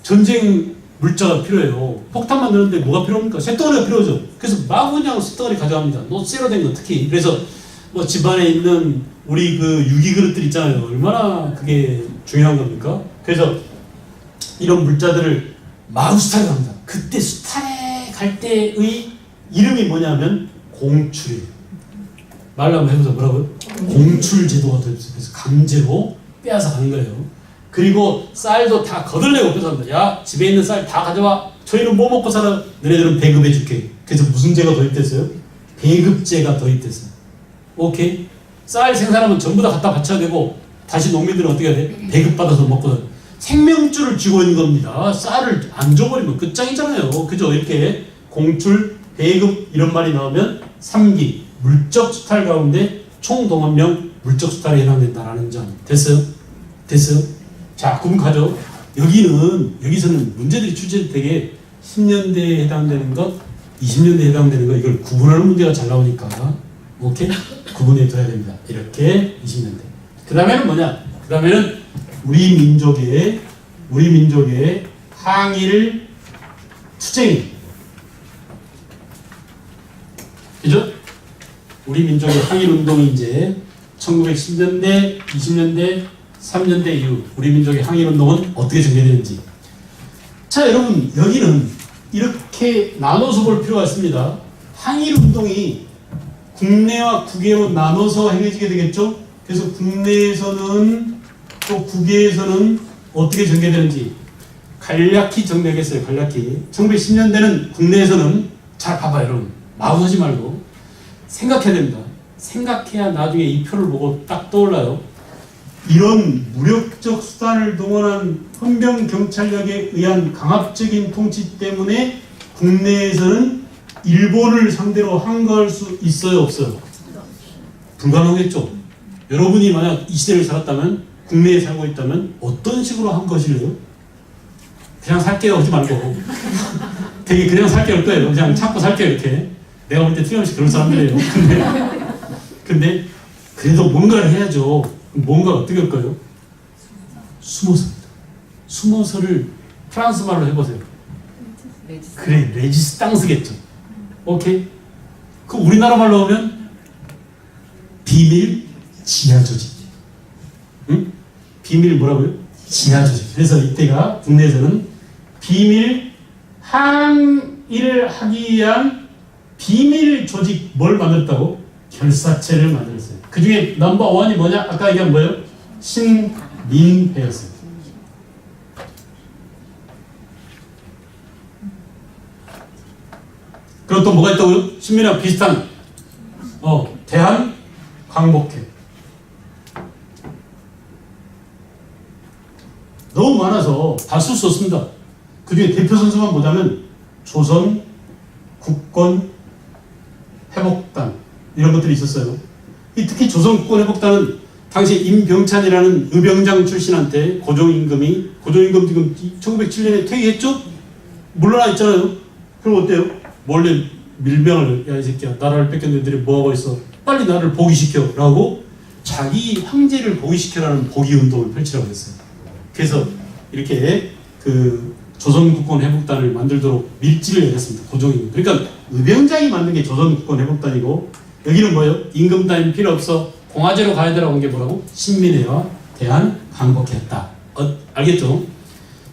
전쟁 물자가 필요해요. 폭탄 만드는데 뭐가 필요합니까? 쇳덩어리가 필요하죠. 그래서 마구 그냥 쇳덩어리 가져갑니다. 노쇠로 된 거 특히. 그래서 뭐 집안에 있는 우리 그 유기 그릇들 있잖아요. 얼마나 그게 중요한 겁니까? 그래서 이런 물자들을 마구 수탈을 합니다. 그때 수탈에 갈 때의 이름이 뭐냐면 공출이에요. 말로 한번 해보자. 뭐라고요? 공출 제도가 되었어요. 그래서 강제로 빼앗아 가는 거예요. 그리고 쌀도 다 거들내고 뺏어갑니다. 야, 집에 있는 쌀 다 가져와. 저희는 뭐 먹고 살아? 너네들은 배급해 줄게. 그래서 무슨 제가 도입됐어요? 배급제가 도입됐어요. 오케이? 쌀 생산하면 전부 다 갖다 바쳐야 되고 다시 농민들은 어떻게 해야 돼? 배급받아서 먹고 살아요. 생명줄을 쥐고 있는 겁니다. 쌀을 안 줘버리면 끝장이잖아요. 그죠? 이렇게 공출, 배급 이런 말이 나오면 3기 물적 수탈 가운데 총동원령 물적 수탈에 해당된다라는 점. 됐어요? 됐어요? 자, 그럼 가죠. 여기서는 문제들이 출제될 때에 10년대에 해당되는 것, 20년대에 해당되는 것, 이걸 구분하는 문제가 잘 나오니까, 오케이? 구분해 둬야 됩니다. 이렇게 20년대. 그 다음에는 뭐냐? 그 다음에는 우리 민족의 항일 투쟁. 그죠? 우리 민족의 항일 운동이 이제 1910년대, 20년대, 3년대 이후 우리 민족의 항일 운동은 어떻게 전개되는지. 자, 여러분, 여기는 이렇게 나눠서 볼 필요가 있습니다. 항일 운동이 국내와 국외로 나눠서 행해지게 되겠죠? 그래서 국내에서는 또 국외에서는 어떻게 전개되는지 간략히 정리하겠어요. 간략히. 1910년대는 국내에서는 잘 봐봐요, 여러분. 마구 하지 말고 생각해야 됩니다. 생각해야 나중에 이 표를 보고 딱 떠올라요. 이런 무력적 수단을 동원한 헌병경찰력에 의한 강압적인 통치 때문에 국내에서는 일본을 상대로 항거할 수 있어요? 없어요? 불가능했죠. 여러분이 만약 이 시대를 살았다면, 국내에 살고 있다면 어떤 식으로 한 것이래요? 그냥 살게요 하지 말고 되게 그냥 살게요 할 거예요. 그냥 찾고 살게요 이렇게. 내가 볼 때 틀림없이 그런 사람들이에요. 근데 그래도 뭔가를 해야죠. 뭔가 어떻게 할까요? 숨어서입니다. 숨어서를 프랑스 말로 해보세요. 그래, 레지스탕스겠죠. 오케이? 그 우리나라 말로 하면 비밀 지하 조직. 응? 비밀 뭐라고요? 지하 조직. 그래서 이때가 국내에서는 비밀 항일을 하기 위한 비밀 조직 뭘 만들었다고? 결사체를 만들었어요. 그 중에 넘버 원이 뭐냐? 아까 얘기한 뭐예요? 신민회였어요. 그리고 또 뭐가 있다고요? 신민회와 비슷한 대한광복회. 너무 많아서 다 쓸 수 없습니다. 그 중에 대표 선수만 보자면 조선 국권 회복단 이런 것들이 있었어요. 특히 조선 국권 회복단은 당시 임병찬이라는 의병장 출신한테 고종임금 지금 1907년에 퇴위했죠? 물러나 있잖아요. 그럼 어때요? 몰래 밀병을, 야 이 새끼야 나라를 뺏겼는 애들이 뭐하고 있어, 빨리 나를 복위시켜 라고 자기 황제를 복위시켜라는 복위운동을 펼치라고 했어요. 그래서 이렇게 그 조선국권회복단을 만들도록 밀지를 내렸습니다. 고종임금. 그러니까 의병장이 만든 게 조선국권회복단이고, 여기는 뭐예요? 임금 따윈 필요 없어, 공화제로 가야 되라고 한 게 뭐라고? 신민회와 대한광복회였다. 알겠죠?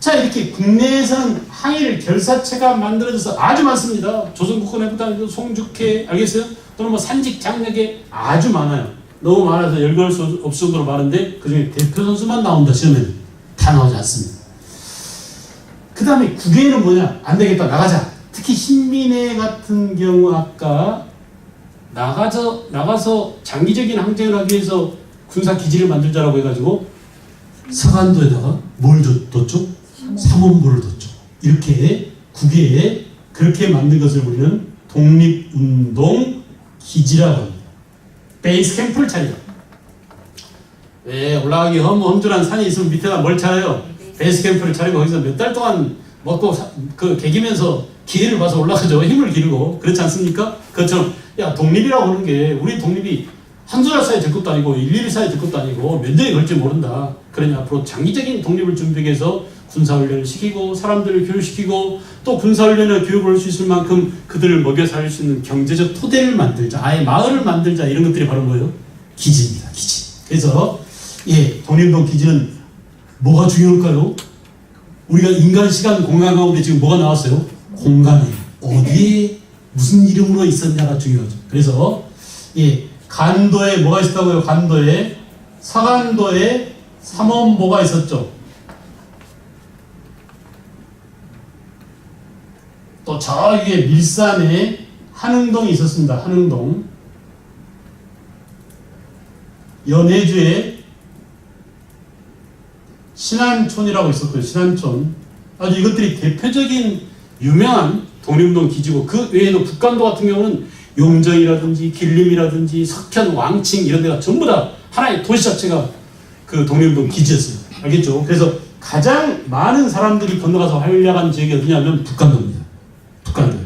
자, 이렇게 국내에서는 항일 결사체가 만들어져서 아주 많습니다. 조선국권회복단, 송죽회, 알겠어요? 또는 뭐 산직장려계 아주 많아요. 너무 많아서 열거할 수 없을 정도로 많은데 그중에 대표 선수만 나온다 시험에는 다 나오지 않습니다. 그 다음에 국외에는 뭐냐? 안 되겠다, 나가자. 특히 신민회 같은 경우 아까 나가서 장기적인 항쟁을 하기 위해서 군사 기지를 만들자라고 해가지고 서간도에다가 뭘 뒀죠? 삼원부를 뒀죠. 이렇게 국외에 그렇게 만든 것을 우리는 독립운동 기지라고 합니다. 베이스 캠프를 차리자. 왜 올라가기 험준한 산이 있으면 밑에다 뭘 차려요? 베이스 캠프를 차리고 거기서 몇 달 동안 먹고 개기면서 기회를 봐서 올라가죠. 힘을 기르고. 그렇지 않습니까? 그것처럼 야, 독립이라고 하는 게 우리 독립이 한두 달 사이에 될 것도 아니고 일일 사이에 될 것도 아니고 몇 년이 걸릴지 모른다. 그러니 앞으로 장기적인 독립을 준비하기 위해서 군사훈련을 시키고 사람들을 교육시키고 또 군사훈련을 교육을 할 수 있을 만큼 그들을 먹여 살릴 수 있는 경제적 토대를 만들자. 아예 마을을 만들자. 이런 것들이 바로 뭐예요? 기지입니다. 기지. 그래서 독립운동 기지는 뭐가 중요할까요? 우리가 인간, 시간, 공간 가운데 지금 뭐가 나왔어요? 공간이에요. 어디에 무슨 이름으로 있었냐가 중요하죠. 그래서 간도에 뭐가 있었다고요? 간도에 서간도에 삼원보가 있었죠. 또 저 위에 밀산에 한흥동이 있었습니다. 한흥동. 연해주에 신안촌이라고 있었고요. 신안촌. 아주 이것들이 대표적인 유명한 독립운동 기지고, 그 외에도 북간도 같은 경우는 용정이라든지 길림이라든지 석현, 왕칭 이런 데가 전부 다 하나의 도시 자체가 그 독립운동 기지였어요. 알겠죠? 그래서 가장 많은 사람들이 건너가서 활약한 지역이 어디냐면 북간도입니다. 북간도.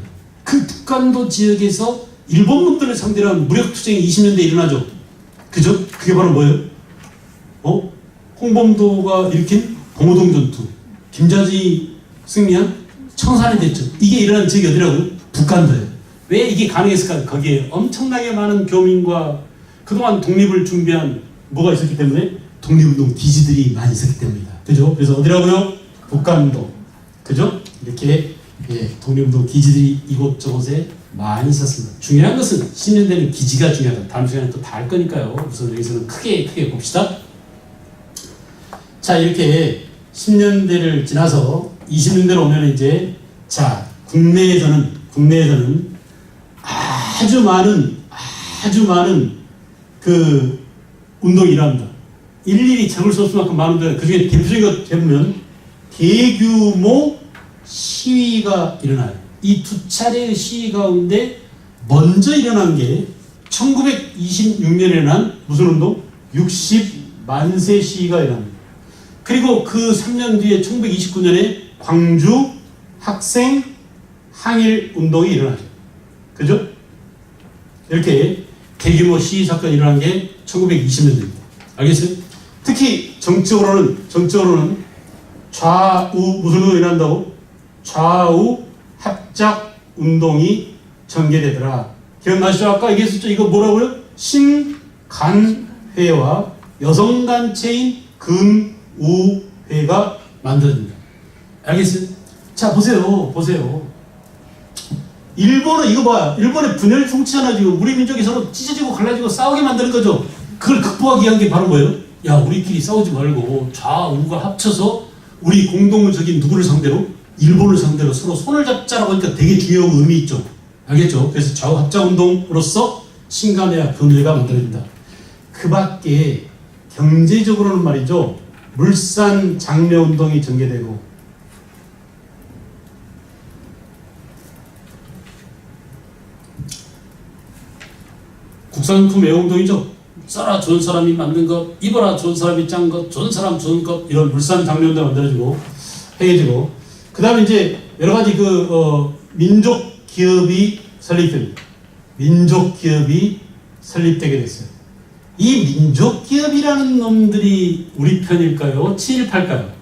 그 북간도 지역에서 일본 분들을 상대로 한 무력투쟁이 20년대에 일어나죠. 그죠? 그게 바로 뭐예요? 홍범도가 일으킨 봉오동 전투, 김자지 승리한 청산이 됐죠. 이게 일어난 지역이 어디라고요? 북간도예요. 왜 이게 가능했을까? 거기에 엄청나게 많은 교민과 그동안 독립을 준비한 뭐가 있었기 때문에 독립운동 기지들이 많이 있었기 때문이다. 그죠? 그래서 어디라고요? 북간도. 그죠? 이렇게 독립운동 기지들이 이곳저곳에 많이 있었습니다. 중요한 것은 10년대는 기지가 중요하다. 다음 시간에 또 다 할 거니까요. 우선 여기서는 크게 봅시다. 자, 이렇게 10년대를 지나서 20년대로 오면 이제 국내에서는 아주 많은 그 운동이 일어납니다. 일일이 적을 수 없을 만큼 많은데 그 중에 대표적인 것 해보면 대규모 시위가 일어나요. 이 두 차례의 시위 가운데 먼저 일어난 게 1926년에 일어난 무슨 운동? 60만세 시위가 일어납니다. 그리고 그 3년 뒤에 1929년에 광주 학생 항일 운동이 일어나죠. 그죠? 이렇게 대규모 시위 사건이 일어난 게 1920년대입니다. 알겠어요? 특히 정적으로는 좌우 무슨 운동이 일어난다고? 좌우 합작 운동이 전개되더라. 기억나시죠? 아까 얘기했었죠? 이거 뭐라고요? 신간회와 여성단체인 근우회가 만들어집니다. 알겠어요? 자, 보세요. 일본은 이거 봐. 일본의 분열 통치잖아. 지금 우리 민족이 서로 찢어지고 갈라지고 싸우게 만드는 거죠. 그걸 극복하기 위한 게 바로 뭐예요? 야, 우리끼리 싸우지 말고 좌우가 합쳐서 우리 공동적인 누구를 상대로? 일본을 상대로 서로 손을 잡자라고 하니까 되게 중요하고 의미 있죠. 알겠죠? 그래서 좌우 합작 운동으로서 신간회와 근우회가 만들어진다. 그 밖에 경제적으로는 말이죠. 물산 장려 운동이 전개되고, 국산품 애호운동이죠. 써라 좋은 사람이 만든 것, 입어라 좋은 사람이 짠 것, 좋은 사람 좋은 것, 이런 물산 장면도 만들어지고 해지고, 그 다음에 이제 여러 가지 민족 기업이 설립됩니다. 민족 기업이 설립되게 됐어요. 이 민족 기업이라는 놈들이 우리 편일까요? 친일파일까요?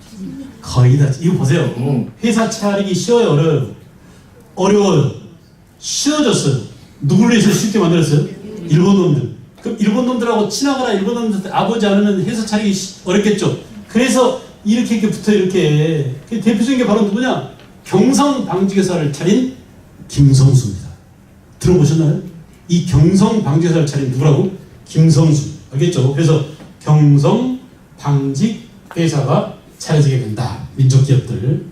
거의 다. 이거 보세요. 회사 차리기 쉬워요, 어려워요? 어려워요. 쉬워졌어요. 누구를 위해서 쉽게 만들었어요? 일본 놈들. 그럼 일본 놈들하고 친하거나 일본 놈들 아버지 않으면 회사 차리기 어렵겠죠. 그래서 이렇게 붙어 이렇게. 그 대표적인 게 바로 누구냐? 경성방직회사를 차린 김성수입니다. 들어보셨나요? 이 경성방직회사를 차린 누구라고? 김성수. 알겠죠? 그래서 경성방직회사가 차려지게 된다. 민족기업들.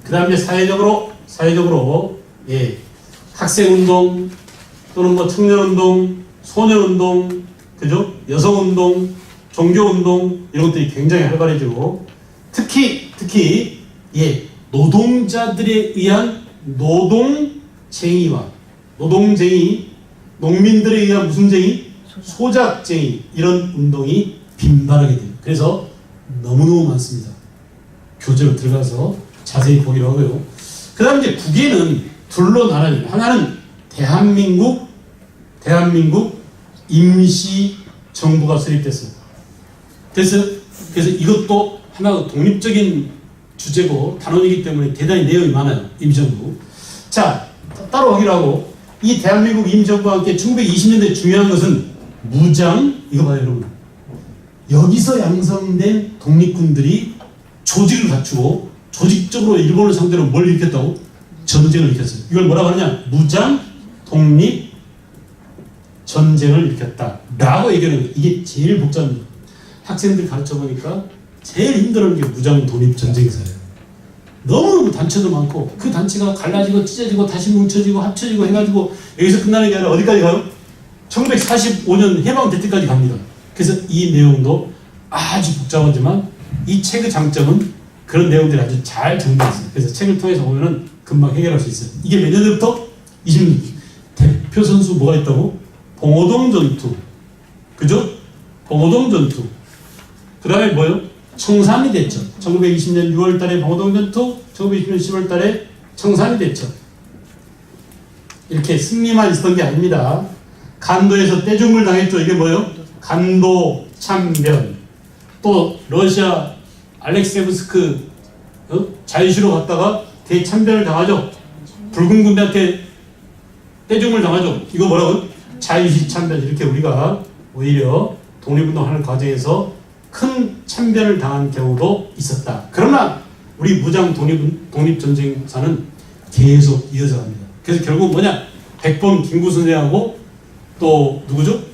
그 다음에 사회적으로 예, 학생운동 또는 뭐 청년운동, 소년운동, 그죠? 여성운동, 종교운동 이런 것들이 굉장히 활발해지고, 특히 예, 노동자들에 의한 노동쟁이와 노동쟁이, 농민들에 의한 무슨 쟁이? 소작쟁이, 이런 운동이 빈발하게 돼요. 그래서 너무너무 많습니다. 교재로 들어가서 자세히 보기로 하고요. 그 다음 이제 국외는 둘로 나눠요. 하나는 대한민국 임시정부가 설립됐어요. 그래서 이것도 하나 독립적인 주제고 단원이기 때문에 대단히 내용이 많아요. 임시정부. 자, 따로 하기로 하고, 이 대한민국 임시정부와 함께 1920년대 중요한 것은 무장, 이거 봐요 여러분. 여기서 양성된 독립군들이 조직을 갖추고 조직적으로 일본을 상대로 뭘 일으켰다고? 전쟁을 일으켰어요. 이걸 뭐라고 하느냐? 무장 독립 전쟁을 일으켰다 라고 얘기하는 거예요. 이게 제일 복잡합니다. 학생들 가르쳐 보니까 제일 힘들어하는 게 무장 독립 전쟁에서예요. 너무 단체도 많고 그 단체가 갈라지고 찢어지고 다시 뭉쳐지고 합쳐지고 해가지고 여기서 끝나는 게 아니라 어디까지 가요? 1945년 해방될 때까지 갑니다. 그래서 이 내용도 아주 복잡하지만 이 책의 장점은 그런 내용들이 아주 잘 정리되어 있어요. 그래서 책을 통해서 보면은 금방 해결할 수 있어요. 이게 몇 년부터? 20년. 대표 선수 뭐가 있다고? 봉오동 전투. 그죠? 봉오동 전투. 그 다음에 뭐요? 청산이 됐죠. 1920년 6월 달에 봉오동 전투, 1920년 10월 달에 청산이 됐죠. 이렇게 승리만 있었던 게 아닙니다. 간도에서 떼죽음을 당했죠. 이게 뭐예요? 간도 참변. 또 러시아 알렉세브스크 자유시로 갔다가 대참변을 당하죠. 붉은 군대한테 떼죽음을 당하죠. 이거 뭐라고? 자유시 참변. 이렇게 우리가 오히려 독립운동하는 과정에서 큰 참변을 당한 경우도 있었다. 그러나 우리 무장 독립전쟁사는 계속 이어져 갑니다. 그래서 결국 뭐냐? 백범 김구 선생하고 또 누구죠?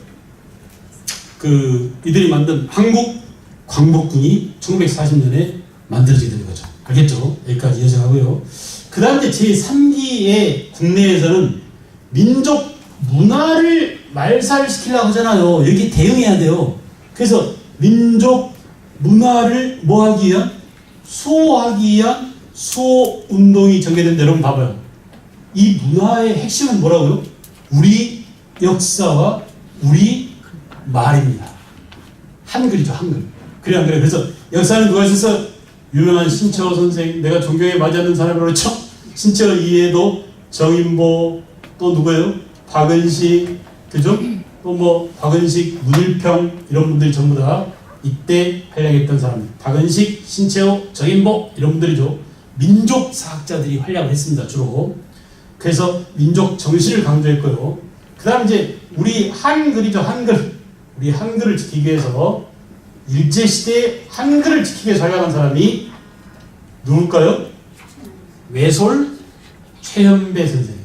이들이 만든 한국 광복군이 1940년에 만들어지게 되는 거죠. 알겠죠? 여기까지 이어져 가고요. 그 다음에 제3기의 국내에서는 민족 문화를 말살시키려고 하잖아요. 여기 대응해야 돼요. 그래서 민족 문화를 뭐 하기 위한? 수호하기 위한 수호운동이 전개된다. 여러분 봐봐요. 이 문화의 핵심은 뭐라고요? 우리 역사와 우리 말입니다. 한글이죠, 한글. 그래 안 그래? 그래서 역사는 누가 있었어? 유명한 신채호 선생, 내가 존경에 맞지 않는 사람이라고 그렇죠? 신채호 이외에도 정인보, 또 누구예요? 박은식, 그죠? 또 뭐 박은식, 문일평 이런 분들이 전부 다 이때 활약했던 사람. 박은식, 신채호, 정인보 이런 분들이죠. 민족 사학자들이 활약을 했습니다, 주로. 그래서 민족 정신을 강조했고요. 그 다음 이제 우리 한글이죠, 한글. 우리 한글을 지키기 위해서 일제시대에 한글을 지키기 위해서 활약한 사람이 누굴까요? 외솔 최현배 선생.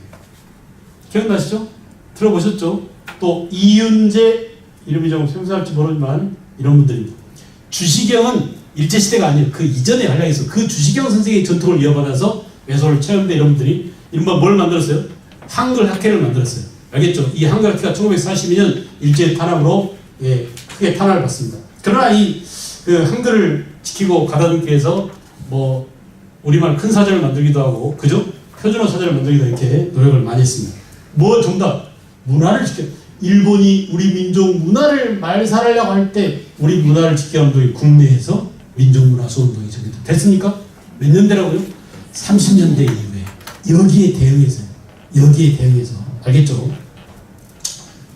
기억나시죠? 들어보셨죠? 또 이윤재, 이름이 좀 생소할지 모르지만 이런 분들입니다. 주시경은 일제시대가 아니에요. 그 이전에 활약해서 그 주시경 선생의 전통을 이어받아서 외솔 최현배 이런 분들이 이른바 뭘 만들었어요? 한글 학회를 만들었어요. 알겠죠? 이 한글 학회가 1942년 일제 탄압으로 크게 탄압을 받습니다. 그러나 그 한글을 지키고 가다듬기 위해서 뭐 우리말 큰 사전을 만들기도 하고, 그죠? 표준어 사전을 만들기도 이렇게 노력을 많이 했습니다. 뭐 정답? 문화를 지켜. 일본이 우리 민족 문화를 말살하려고 할 때 우리 문화를 지켜온 분이 국내에서 민족문화수운동이 됐습니까? 몇 년대라고요? 30년대 이후에 여기에 대응해서 알겠죠?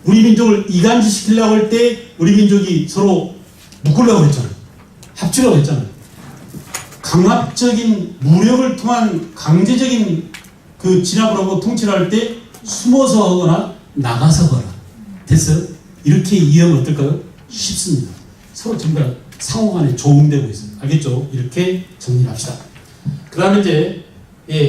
우리 민족을 이간질시키려고 할 때 우리 민족이 서로 묶으려고 했잖아요. 합치려고 했잖아요. 강압적인 무력을 통한 강제적인 그 진압을 하고 통치를 할 때 숨어서 하거나 나가서 하거나 됐어요? 이렇게 이해하면 어떨까요? 쉽습니다. 서로 전부 다 상호간에 조응되고 있어요. 알겠죠? 이렇게 정리합시다. 그 다음에 이제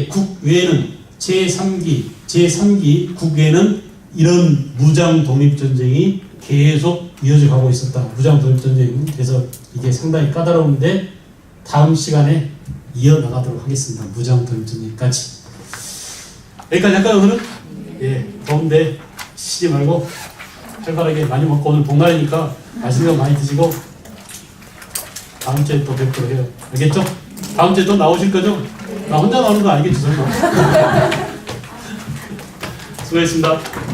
국외에는 제3기 국외에는 이런 무장 독립전쟁이 계속 이어져 가고 있었다. 무장 독립전쟁. 그래서 이게 상당히 까다로운데 다음 시간에 이어나가도록 하겠습니다. 무장 독립전쟁까지. 여기까지 할까요, 오늘은? 더운데 쉬지 말고 활발하게 많이 먹고 오늘 복날이니까 맛있는 거 많이 드시고 다음 주에 또 뵙도록 해요. 알겠죠? 다음 주에 또 나오실 거죠? 나 혼자 나오는 거 아니겠죠, 설마? 수고했습니다.